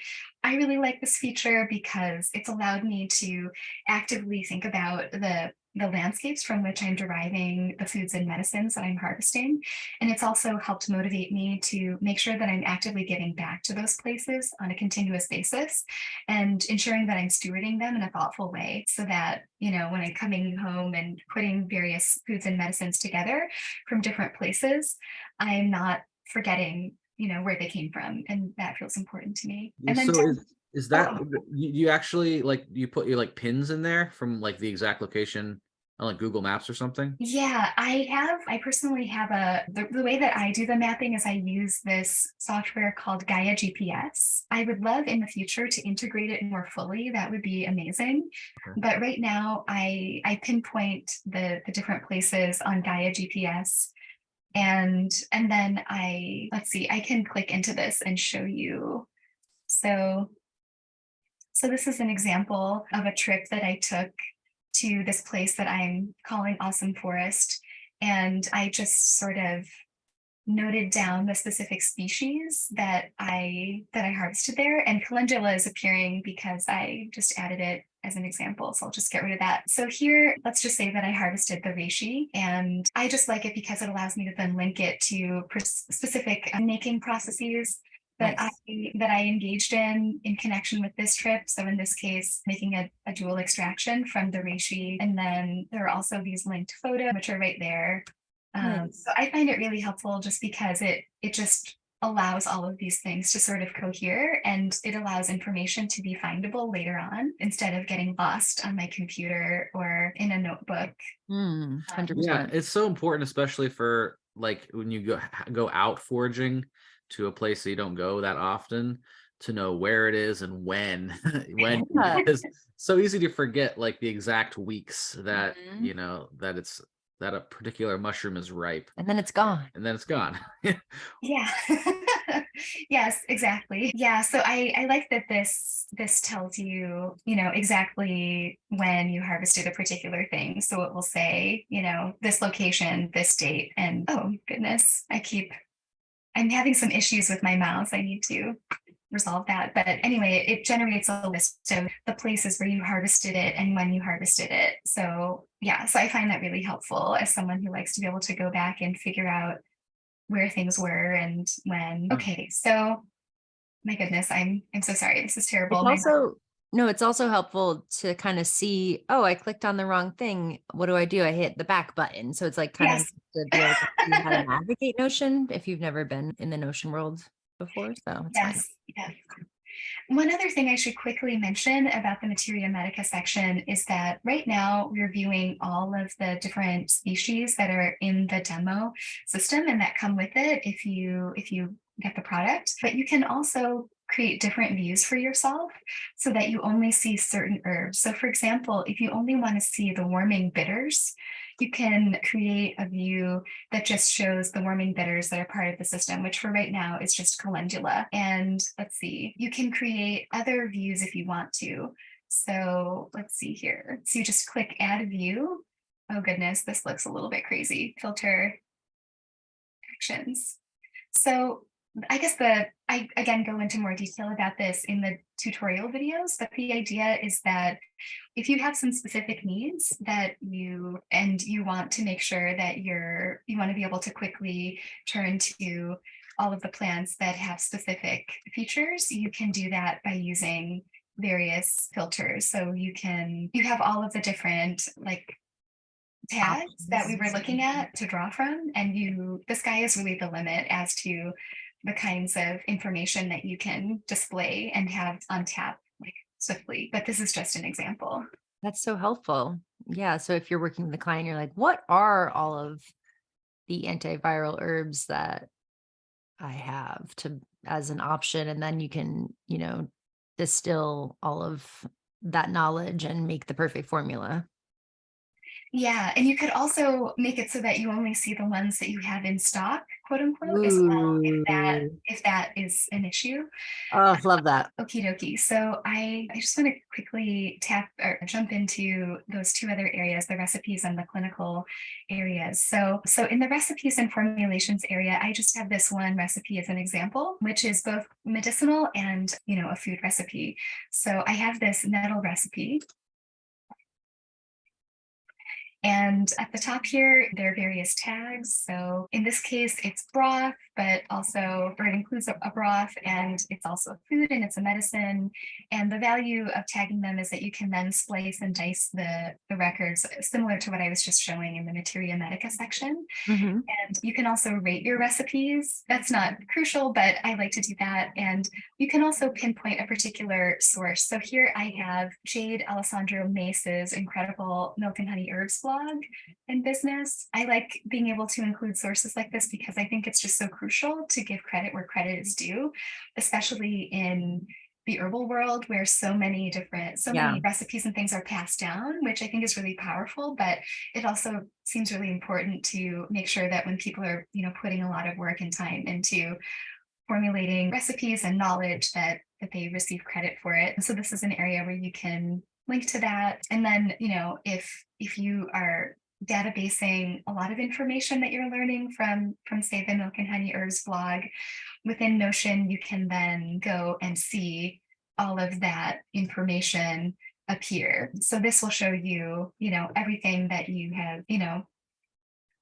I really like this feature because it's allowed me to actively think about the landscapes from which I'm deriving the foods and medicines that I'm harvesting. And it's also helped motivate me to make sure that I'm actively giving back to those places on a continuous basis and ensuring that I'm stewarding them in a thoughtful way so that, when I'm coming home and putting various foods and medicines together from different places, I'm not forgetting, where they came from. And that feels important to me. And then So is that oh, you actually you put your pins in there from the exact location on Google Maps or something? yeah, I personally have the way that I do the mapping is I use this software called Gaia GPS. I would love in the future to integrate it more fully. That would be amazing. Okay. But right now I pinpoint the different places on Gaia GPS. And then let's see, I can click into this and show you. So this is an example of a trip that I took to this place that I'm calling Awesome Forest. And I just sort of noted down the specific species that I harvested there. And calendula is appearing because I just added it as an example. So I'll just get rid of that. So here, let's just say that I harvested the reishi, and I just like it because it allows me to then link it to specific making processes that I engaged in connection with this trip. So in this case, making a dual extraction from the reishi. And then there are also these linked photos, which are right there. Nice. So I find it really helpful just because it just allows all of these things to sort of cohere, and it allows information to be findable later on instead of getting lost on my computer or in a notebook. 100%. Yeah, it's so important, especially for when you go out foraging to a place that you don't go that often, to know where it is and when Yeah. it's so easy to forget the exact weeks that Mhm. that a particular mushroom is ripe, And then it's gone. and then it's gone. Yeah. Yes, exactly. Yeah. So I like that this tells you, exactly when you harvested a particular thing. So it will say, this location, this date, and oh goodness, I'm having some issues with my mouse. I need to resolve that. But anyway, it generates a list of the places where you harvested it and when you harvested it. So yeah, so I find that really helpful as someone who likes to be able to go back and figure out where things were and when. Okay, so my goodness, I'm so sorry. This is It's terrible. also no, it's also helpful to kind of see, oh, I clicked on the wrong thing. What do? I hit the back button. So it's kind of Yes. to be able to see how to navigate Notion if you've never been in the Notion world before. So it's fine. Yes. Yes. One other thing I should quickly mention about the materia medica section is that right now we're viewing all of the different species that are in the demo system and that come with it if you get the product. But you can also create different views for yourself so that you only see certain herbs. So for example, if you only want to see the warming bitters, you can create a view that just shows the warming bitters that are part of the system, which for right now is just calendula. And let's see, you can create other views if you want to. So let's see here. So you just click add view. Oh goodness, this looks a little bit crazy. Filter actions. So I guess I again go into more detail about this in the tutorial videos, but the idea is that if you have some specific needs that you want to make sure that you want to be able to quickly turn to all of the plants that have specific features, you can do that by using various filters. So you have all of the different tags that we were looking at to draw from, and the sky is really the limit as to the kinds of information that you can display and have on tap swiftly. But this is just an example. That's so helpful. Yeah. So if you're working with a client, you're like, what are all of the antiviral herbs that I have to as an option. And then you can, distill all of that knowledge and make the perfect formula. Yeah, and you could also make it so that you only see the ones that you have in stock, quote unquote, as well, Ooh. if that is an issue. Oh, love that. Okie dokie. So I just want to quickly tap or jump into those two other areas, the recipes and the clinical areas. So in the recipes and formulations area, I just have this one recipe as an example, which is both medicinal and, a food recipe. So I have this nettle recipe. And at the top here, there are various tags. So in this case, it's broth, but also, or it includes a broth, and it's also food and it's a medicine. And the value of tagging them is that you can then splice and dice the records, similar to what I was just showing in the materia medica section. Mm-hmm. And you can also rate your recipes. That's not crucial, but I like to do that. And you can also pinpoint a particular source. So here I have Jade Alessandro Mace's incredible Milk and Honey Herbs blog and business. I like being able to include sources like this because I think it's just so crucial to give credit where credit is due, especially in the herbal world where so many recipes and things are passed down, which I think is really powerful, but it also seems really important to make sure that when people are, putting a lot of work and time into formulating recipes and knowledge that they receive credit for it. And so this is an area where you can link to that. And then, if you are databasing a lot of information that you're learning from say the Milk and Honey Herbs blog within Notion, you can then go and see all of that information appear. So this will show you, everything that you have,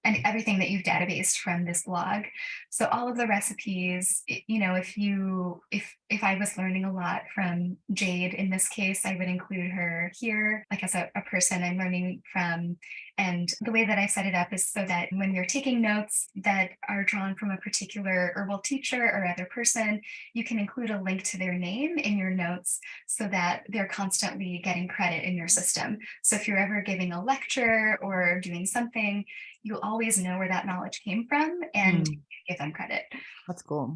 and everything that you've databased from this blog. So all of the recipes, if I was learning a lot from Jade in this case, I would include her here, like as a person I'm learning from. And the way that I set it up is so that when you're taking notes that are drawn from a particular herbal teacher or other person, you can include a link to their name in your notes so that they're constantly getting credit in your system. So if you're ever giving a lecture or doing something, you'll always know where that knowledge came from and give them credit. That's cool.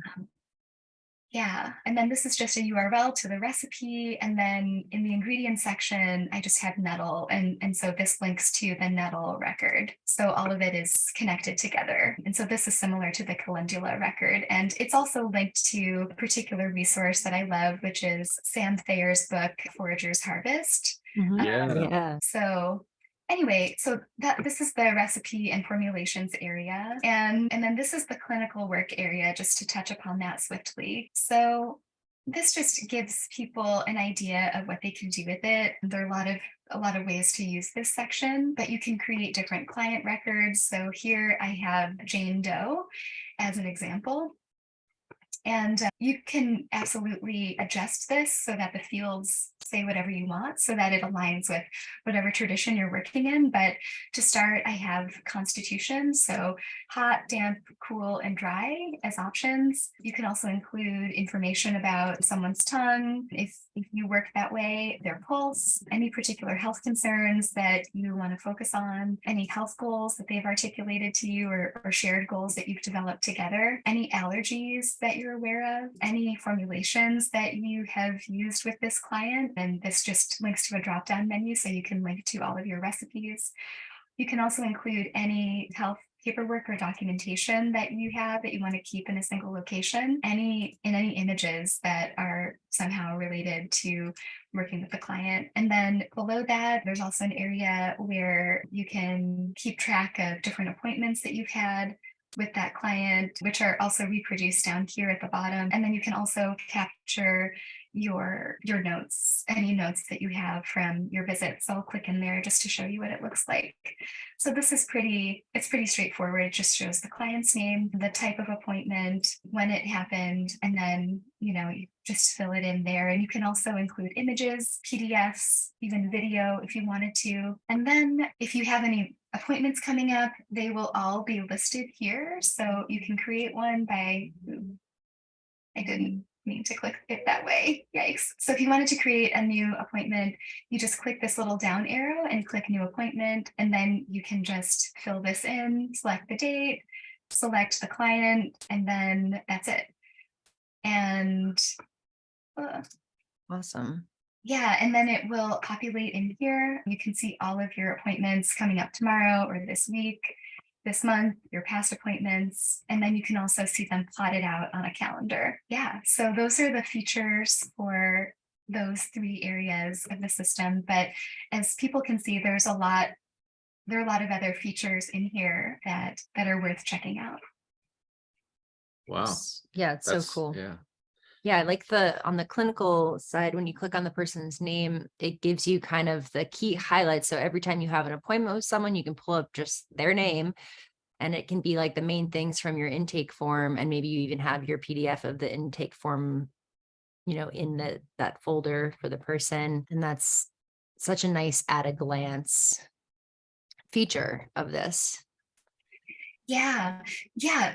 Yeah, and then this is just a URL to the recipe. And then in the ingredients section, I just have nettle. And so this links to the nettle record. So all of it is connected together. And so this is similar to the calendula record. And it's also linked to a particular resource that I love, which is Sam Thayer's book, Forager's Harvest. Yeah. So anyway, so this is the recipe and formulations area. And then this is the clinical work area, just to touch upon that swiftly. So this just gives people an idea of what they can do with it. There are a lot of ways to use this section, but you can create different client records. So here I have Jane Doe as an example. And you can absolutely adjust this so that the fields say whatever you want so that it aligns with whatever tradition you're working in. But to start, I have constitution. So hot, damp, cool, and dry as options. You can also include information about someone's tongue, if you work that way, their pulse, any particular health concerns that you want to focus on, any health goals that they've articulated to you or shared goals that you've developed together, any allergies that you're aware of, any formulations that you have used with this client. And this just links to a drop-down menu so you can link to all of your recipes. You can also include any health paperwork or documentation that you have that you want to keep in a single location, any images that are somehow related to working with the client. And then below that, there's also an area where you can keep track of different appointments that you've had with that client, which are also reproduced down here at the bottom. And then you can also capture your notes, any notes that you have from your visit. So I'll click in there just to show you what it looks like. So this is pretty straightforward. It just shows the client's name, the type of appointment, when it happened, and then, you just fill it in there. And you can also include images, PDFs, even video if you wanted to. And then if you have any appointments coming up, they will all be listed here. So you can create one by, I didn't mean to click it that way. Yikes. So if you wanted to create a new appointment, you just click this little down arrow and click new appointment. And then you can just fill this in, select the date, select the client, and then that's it. And Awesome. yeah, and then it will populate in here. You can see all of your appointments coming up tomorrow or this week, this month, your past appointments, and then you can also see them plotted out on a calendar. Yeah, so those are the features for those 3 areas of the system. But as people can see, there are a lot of other features in here that are worth checking out. Wow. Yeah, it's so That's cool. yeah. Yeah, like on the clinical side, when you click on the person's name, it gives you kind of the key highlights. So every time you have an appointment with someone, you can pull up just their name, and it can be like the main things from your intake form. And maybe you even have your PDF of the intake form, in that folder for the person. And that's such a nice at a glance feature of this. Yeah,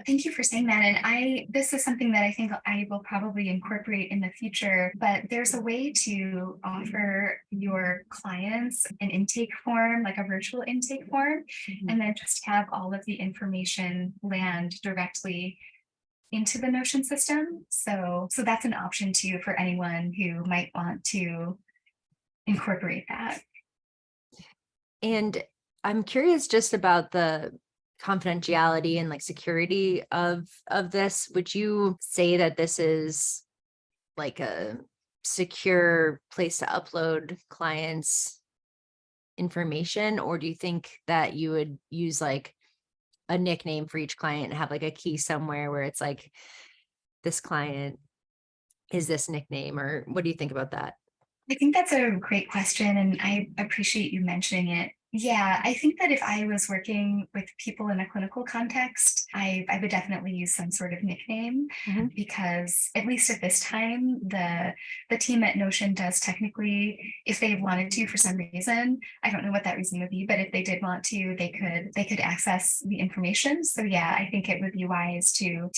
thank you for saying that. And this is something that I think I will probably incorporate in the future, but there's a way to offer your clients an intake form, like a virtual intake form, and then just have all of the information land directly into the Notion system. So that's an option too for anyone who might want to incorporate that. And I'm curious just about the confidentiality and like security of this. Would you say that this is like a secure place to upload clients' information, or do you think that you would use like a nickname for each client and have like a key somewhere where it's like this client is this nickname, or what do you think about that? I think that's a great question, and I appreciate you mentioning it. Yeah, I think that if I was working with people in a clinical context, I would definitely use some sort of nickname, because at least at this time, the team at Notion does technically, if they wanted to for some reason, I don't know what that reason would be, but if they did want to, they could access the information. So yeah, I think it would be wise to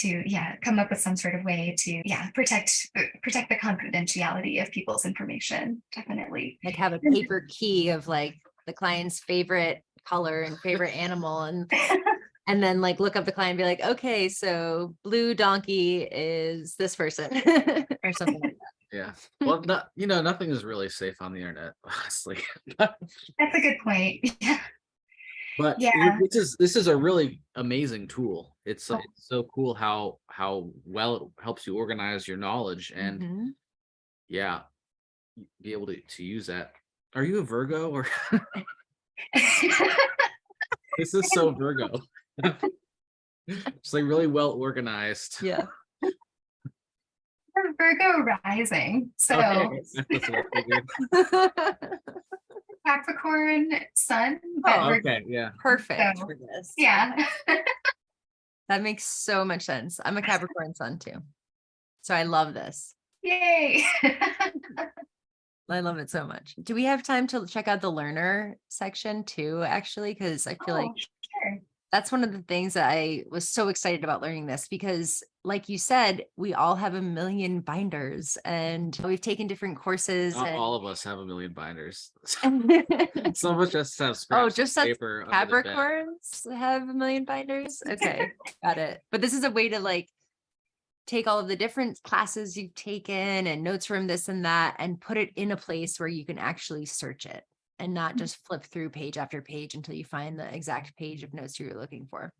come up with some sort of way to protect the confidentiality of people's information. Definitely. Like have a paper key of like the client's favorite color and favorite animal, and then like look up the client and be like, okay, so blue donkey is this person or something like that. Yeah. Well, nothing is really safe on the internet, honestly. That's a good point. But Yeah. this is a really amazing tool. It's so cool how well it helps you organize your knowledge and be able to use that. Are you a Virgo or this is so Virgo? It's like really well organized. Yeah. Virgo rising. So Capricorn sun. Okay, yeah. Perfect So, for this. Yeah. That makes so much sense. I'm a Capricorn sun too. So I love this. Yay. I love it so much. Do we have time to check out the learner section too, actually? Because I feel like sure. that's one of the things that I was so excited about learning this, because like you said, we all have a million binders and we've taken different courses. Not and all of us have a million binders. some of us just have scraps just of paper. Capricorns have a million binders. Okay, got it. But this is a way to like take all of the different classes you've taken and notes from this and that and put it in a place where you can actually search it and not just flip through page after page until you find the exact page of notes you're looking for.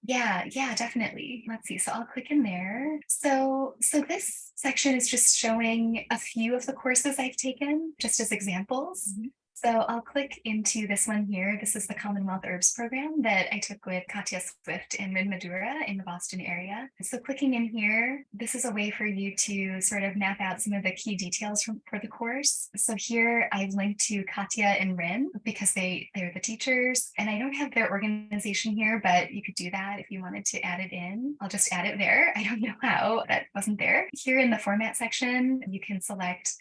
Yeah, definitely. Let's see. So I'll click in there. So this section is just showing a few of the courses I've taken just as examples. So I'll click into this one here. This is the Commonwealth Herbs program that I took with Katya Swift and Mid Madura in the Boston area. So clicking in here, this is a way for you to sort of map out some of the key details for the course. So here I've linked to Katya and Rin because they're the teachers, and I don't have their organization here, but you could do that if you wanted to add it in. I'll just add it there. I don't know how, that wasn't there. Here in the format section, you can select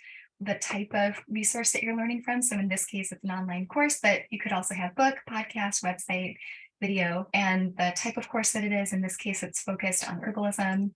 the type of resource that you're learning from. So in this case, it's an online course, but you could also have book, podcast, website, video, and the type of course that it is. In this case, it's focused on herbalism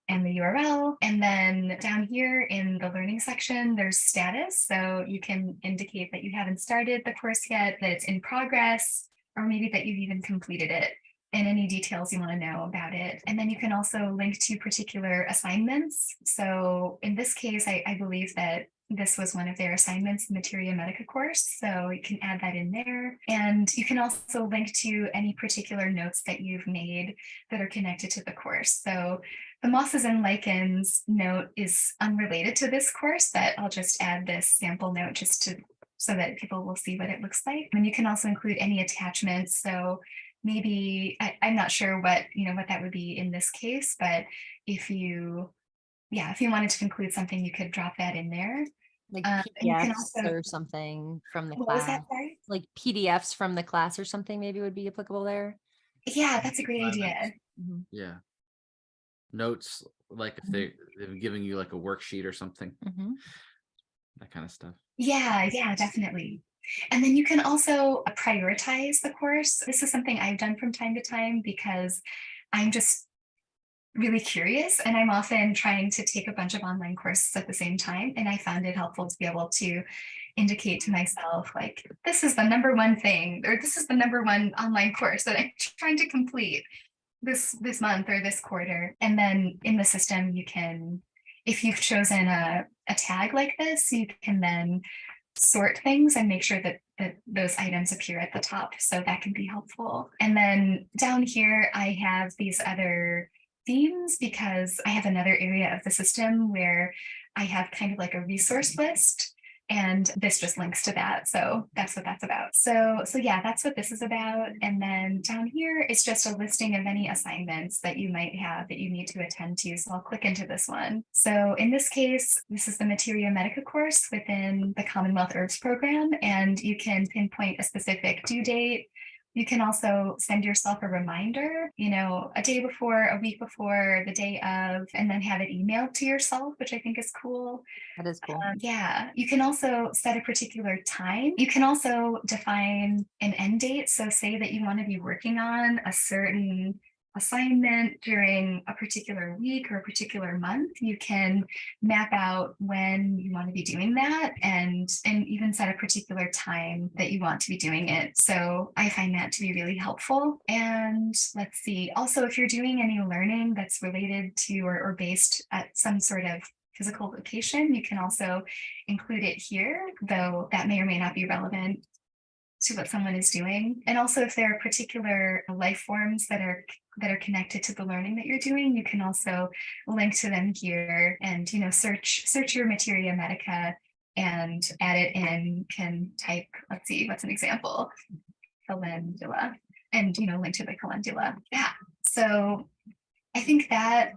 and the URL. And then down here in the learning section, there's status. So you can indicate that you haven't started the course yet, that it's in progress, or maybe that you've even completed it. and any details you want to know about it. And then you can also link to particular assignments. So in this case, I believe that this was one of their assignments, the Materia Medica course. So you can add that in there. And you can also link to any particular notes that you've made that are connected to the course. So the mosses and lichens note is unrelated to this course, but I'll just add this sample note just to so that people will see what it looks like. And you can also include any attachments. So maybe I'm not sure what that would be in this case, but if you wanted to include something, you could drop that in there. Like And you can PDFs also, or something from the what was class. that, sorry? Like PDFs from the class or something maybe would be applicable there. Yeah, that's a great idea. Mhm. Yeah. Notes, like if they're giving you like a worksheet or something, Mhm. that kind of stuff. Yeah, definitely. And then you can also prioritize the course. This is something I've done from time to time because I'm just really curious and I'm often trying to take a bunch of online courses at the same time. And I found it helpful to be able to indicate to myself, like, this is the number one thing, or this is the number one online course that I'm trying to complete this month or this quarter. And then in the system, you can, if you've chosen a tag like this, you can then sort things and make sure that those items appear at the top. So that can be helpful. And then down here, I have these other themes because I have another area of the system where I have kind of like a resource list. And this just links to that. So that's what that's about. So yeah, that's what this is about. And then down here, it's just a listing of any assignments that you might have that you need to attend to. So I'll click into this one. So in this case, this is the Materia Medica course within the Commonwealth Herbs program, and you can pinpoint a specific due date. You can also send yourself a reminder, a day before, a week before, the day of, and then have it emailed to yourself, which I think is cool. That is cool. Yeah, you can also set a particular time. You can also define an end date. So say that you want to be working on a certain assignment during a particular week or a particular month. You can map out when you want to be doing that and even set a particular time that you want to be doing it. So I find that to be really helpful. And let's see, also, if you're doing any learning that's related to or based at some sort of physical location, you can also include it here, though that may or may not be relevant to what someone is doing. And also, if there are particular life forms that are connected to the learning that you're doing, you can also link to them here and search your Materia Medica and add it in. Can type, let's see, what's an example? Calendula, and link to the calendula. Yeah. So I think that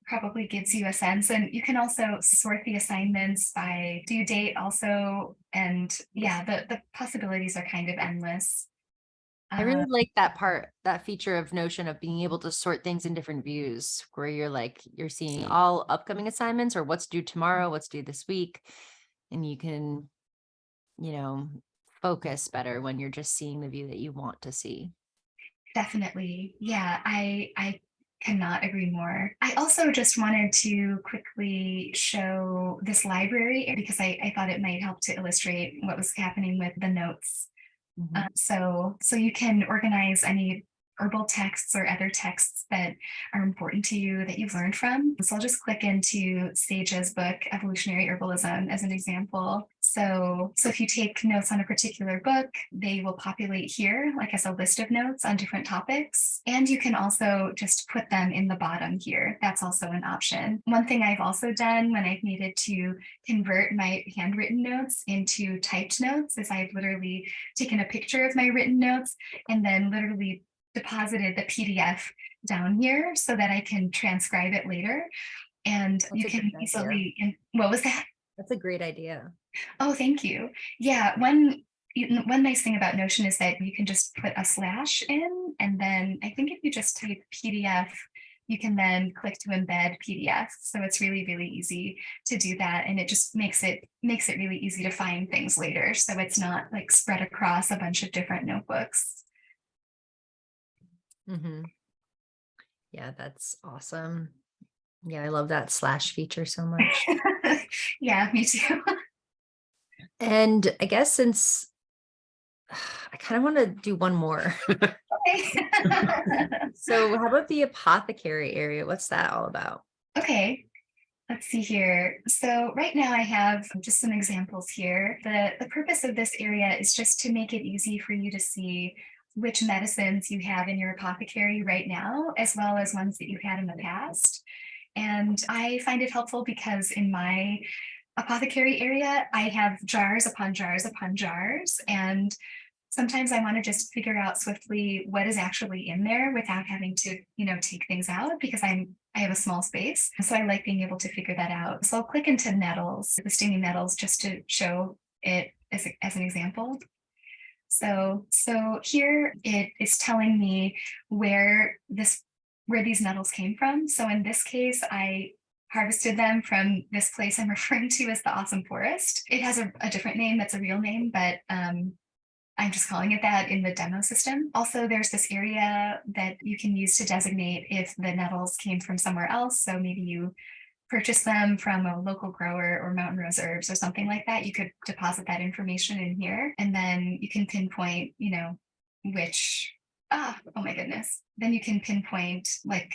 probably gives you a sense. And you can also sort the assignments by due date also. And yeah, the possibilities are kind of endless. I really like that feature of Notion of being able to sort things in different views where you're seeing all upcoming assignments or what's due tomorrow, what's due this week. And you can, focus better when you're just seeing the view that you want to see. Definitely. Yeah, I cannot agree more. I also just wanted to quickly show this library because I thought it might help to illustrate what was happening with the notes. So you can organize any herbal texts or other texts that are important to you that you've learned from. So I'll just click into Sage's book, Evolutionary Herbalism, as an example. So if you take notes on a particular book, they will populate here, like as a list of notes on different topics. And you can also just put them in the bottom here. That's also an option. One thing I've also done when I've needed to convert my handwritten notes into typed notes is I've literally taken a picture of my written notes and then literally deposited the PDF down here so that I can transcribe it later. And you can easily, what was that? That's a great idea. Oh, thank you. Yeah, one nice thing about Notion is that you can just put a slash in, and then I think if you just type PDF, you can then click to embed PDF. So it's really, really easy to do that. And it just makes it really easy to find things later. So it's not like spread across a bunch of different notebooks. Yeah, that's awesome. Yeah, I love that slash feature so much. Yeah, me too. And I guess since I kind of want to do one more. So how about the apothecary area? What's that all about? Okay. Let's see here. So right now I have just some examples here. The purpose of this area is just to make it easy for you to see which medicines you have in your apothecary right now, as well as ones that you've had in the past. And I find it helpful because in my apothecary area, I have jars upon jars upon jars. And sometimes I want to just figure out swiftly what is actually in there without having to, take things out because I have a small space. So I like being able to figure that out. So I'll click into nettles, the stinging nettles, just to show it as an example. So here it is telling me where these nettles came from. So in this case, I harvested them from this place I'm referring to as the Awesome Forest. It has a different name that's a real name, but I'm just calling it that in the demo system. Also, there's this area that you can use to designate if the nettles came from somewhere else. So maybe you purchase them from a local grower or Mountain Rose Herbs or something like that. You could deposit that information in here, and then you can pinpoint, which, oh my goodness. Then you can pinpoint like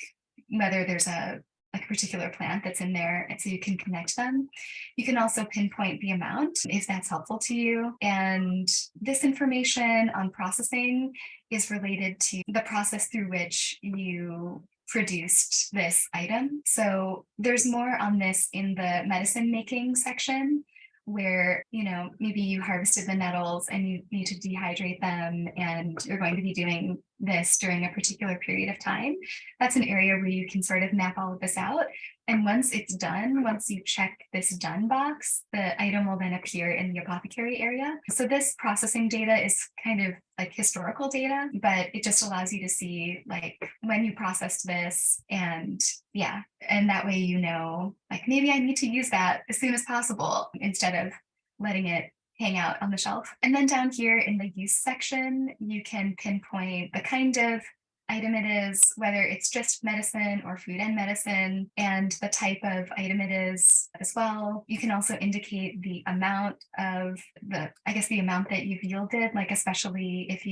whether there's a particular plant that's in there, and so you can connect them. You can also pinpoint the amount if that's helpful to you. And this information on processing is related to the process through which you produced this item. So there's more on this in the medicine making section, where maybe you harvested the nettles and you need to dehydrate them, and you're going to be doing this during a particular period of time. That's an area where you can sort of map all of this out. And once it's done, once you check this done box, the item will then appear in the apothecary area. So this processing data is kind of like historical data, but it just allows you to see like when you processed this, and that way like maybe I need to use that as soon as possible instead of letting it hang out on the shelf. And then down here in the use section, you can pinpoint the kind of item it is, whether it's just medicine or food and medicine, and the type of item it is as well. You can also indicate the amount of the amount that you've yielded, like especially if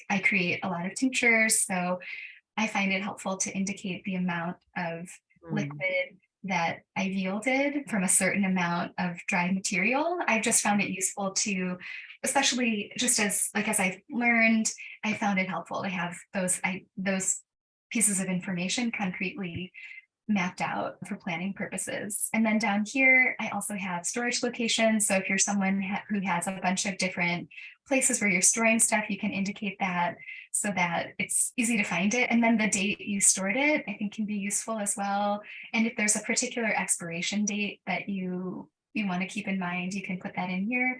I create a lot of tinctures, so I find it helpful to indicate the amount of liquid that I've yielded from a certain amount of dried material. I've just found it useful to, especially just as I've learned, I found it helpful to have those pieces of information concretely mapped out for planning purposes. And then down here, I also have storage locations. So if you're someone who has a bunch of different places where you're storing stuff, you can indicate that so that it's easy to find it. And then the date you stored it, I think, can be useful as well. And if there's a particular expiration date that you want to keep in mind, you can put that in here.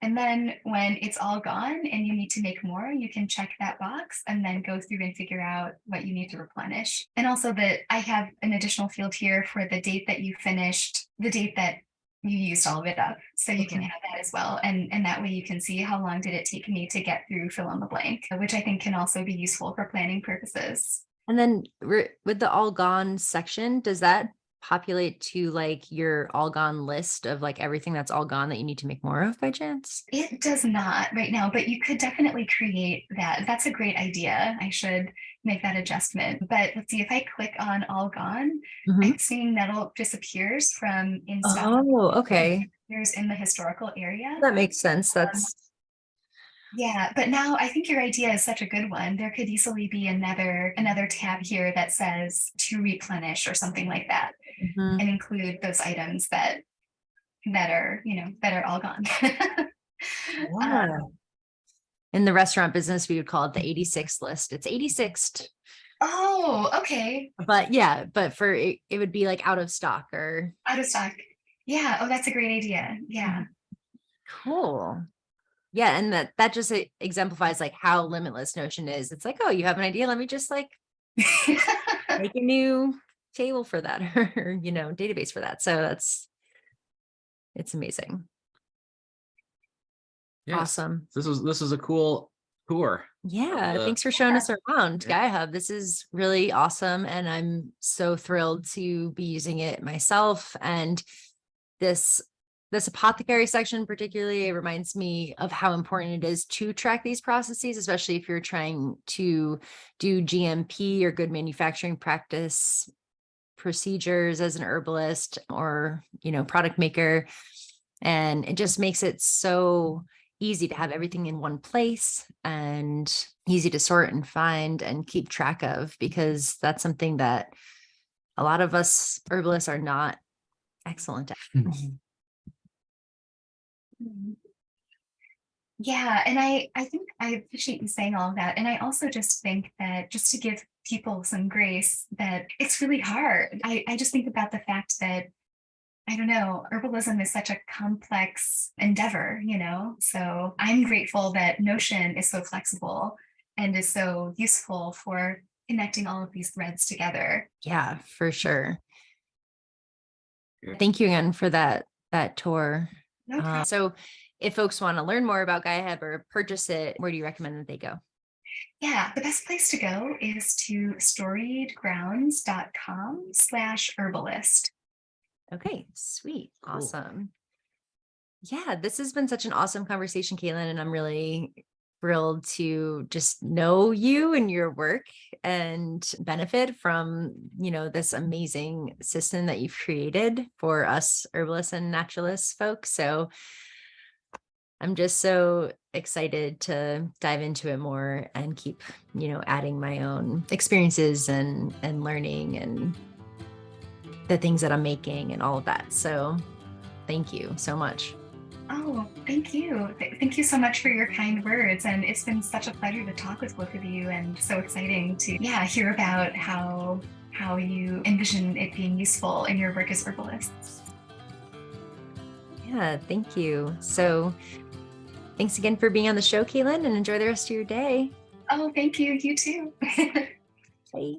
And then when it's all gone and you need to make more, you can check that box and then go through and figure out what you need to replenish. And also that I have an additional field here for the date that you finished, the date that you used all of it up. So you can have that as well. And that way you can see how long did it take me to get through fill in the blank, which I think can also be useful for planning purposes. And then with the all gone section, does that populate to like your all gone list of like everything that's all gone that you need to make more of by chance? It does not right now, but you could definitely create that. That's a great idea. I should make that adjustment. But let's see, if I click on all gone, I'm seeing nettle disappears from in stock. Oh, okay. There's in the historical area. That makes sense. That's yeah, but now I think your idea is such a good one. There could easily be another tab here that says to replenish or something like that, and include those items that are all gone. Wow. In the restaurant business, we would call it the 86th list. It's 86th. Oh, okay. But yeah, but for it would be like out of stock or out of stock. Yeah. Oh, that's a great idea. Yeah. Cool. Yeah, and that just exemplifies like how limitless Notion is. It's like, oh, you have an idea, let me just like make a new table for that or database for that. So it's amazing. Yes. Awesome. This is a cool tour. Yeah, thanks for showing us around GaiaHub. This is really awesome, and I'm so thrilled to be using it myself. And this This apothecary section particularly reminds me of how important it is to track these processes, especially if you're trying to do GMP or good manufacturing practice procedures as an herbalist or, product maker. And it just makes it so easy to have everything in one place and easy to sort and find and keep track of, because that's something that a lot of us herbalists are not excellent at. Yeah, and I think I appreciate you saying all of that. And I also just think that, just to give people some grace, that it's really hard. I just think about the fact that, I don't know, herbalism is such a complex endeavor, So I'm grateful that Notion is so flexible and is so useful for connecting all of these threads together. Yeah, for sure. Thank you again for that tour. No problem. So if folks want to learn more about GaiaHub or purchase it, where do you recommend that they go? Yeah, the best place to go is to storiedgrounds.com/herbalist. Okay, sweet. Cool. Awesome. Yeah, this has been such an awesome conversation, Kaitlin, and I'm really thrilled to just know you and your work and benefit from, this amazing system that you've created for us herbalists and naturalists folks. So I'm just so excited to dive into it more and keep, adding my own experiences and learning and the things that I'm making and all of that. So thank you so much. Oh, thank you. Thank you so much for your kind words. And it's been such a pleasure to talk with both of you, and so exciting to hear about how you envision it being useful in your work as herbalists. Yeah, thank you. So thanks again for being on the show, Kaitlin, and enjoy the rest of your day. Oh, thank you. You too. Bye.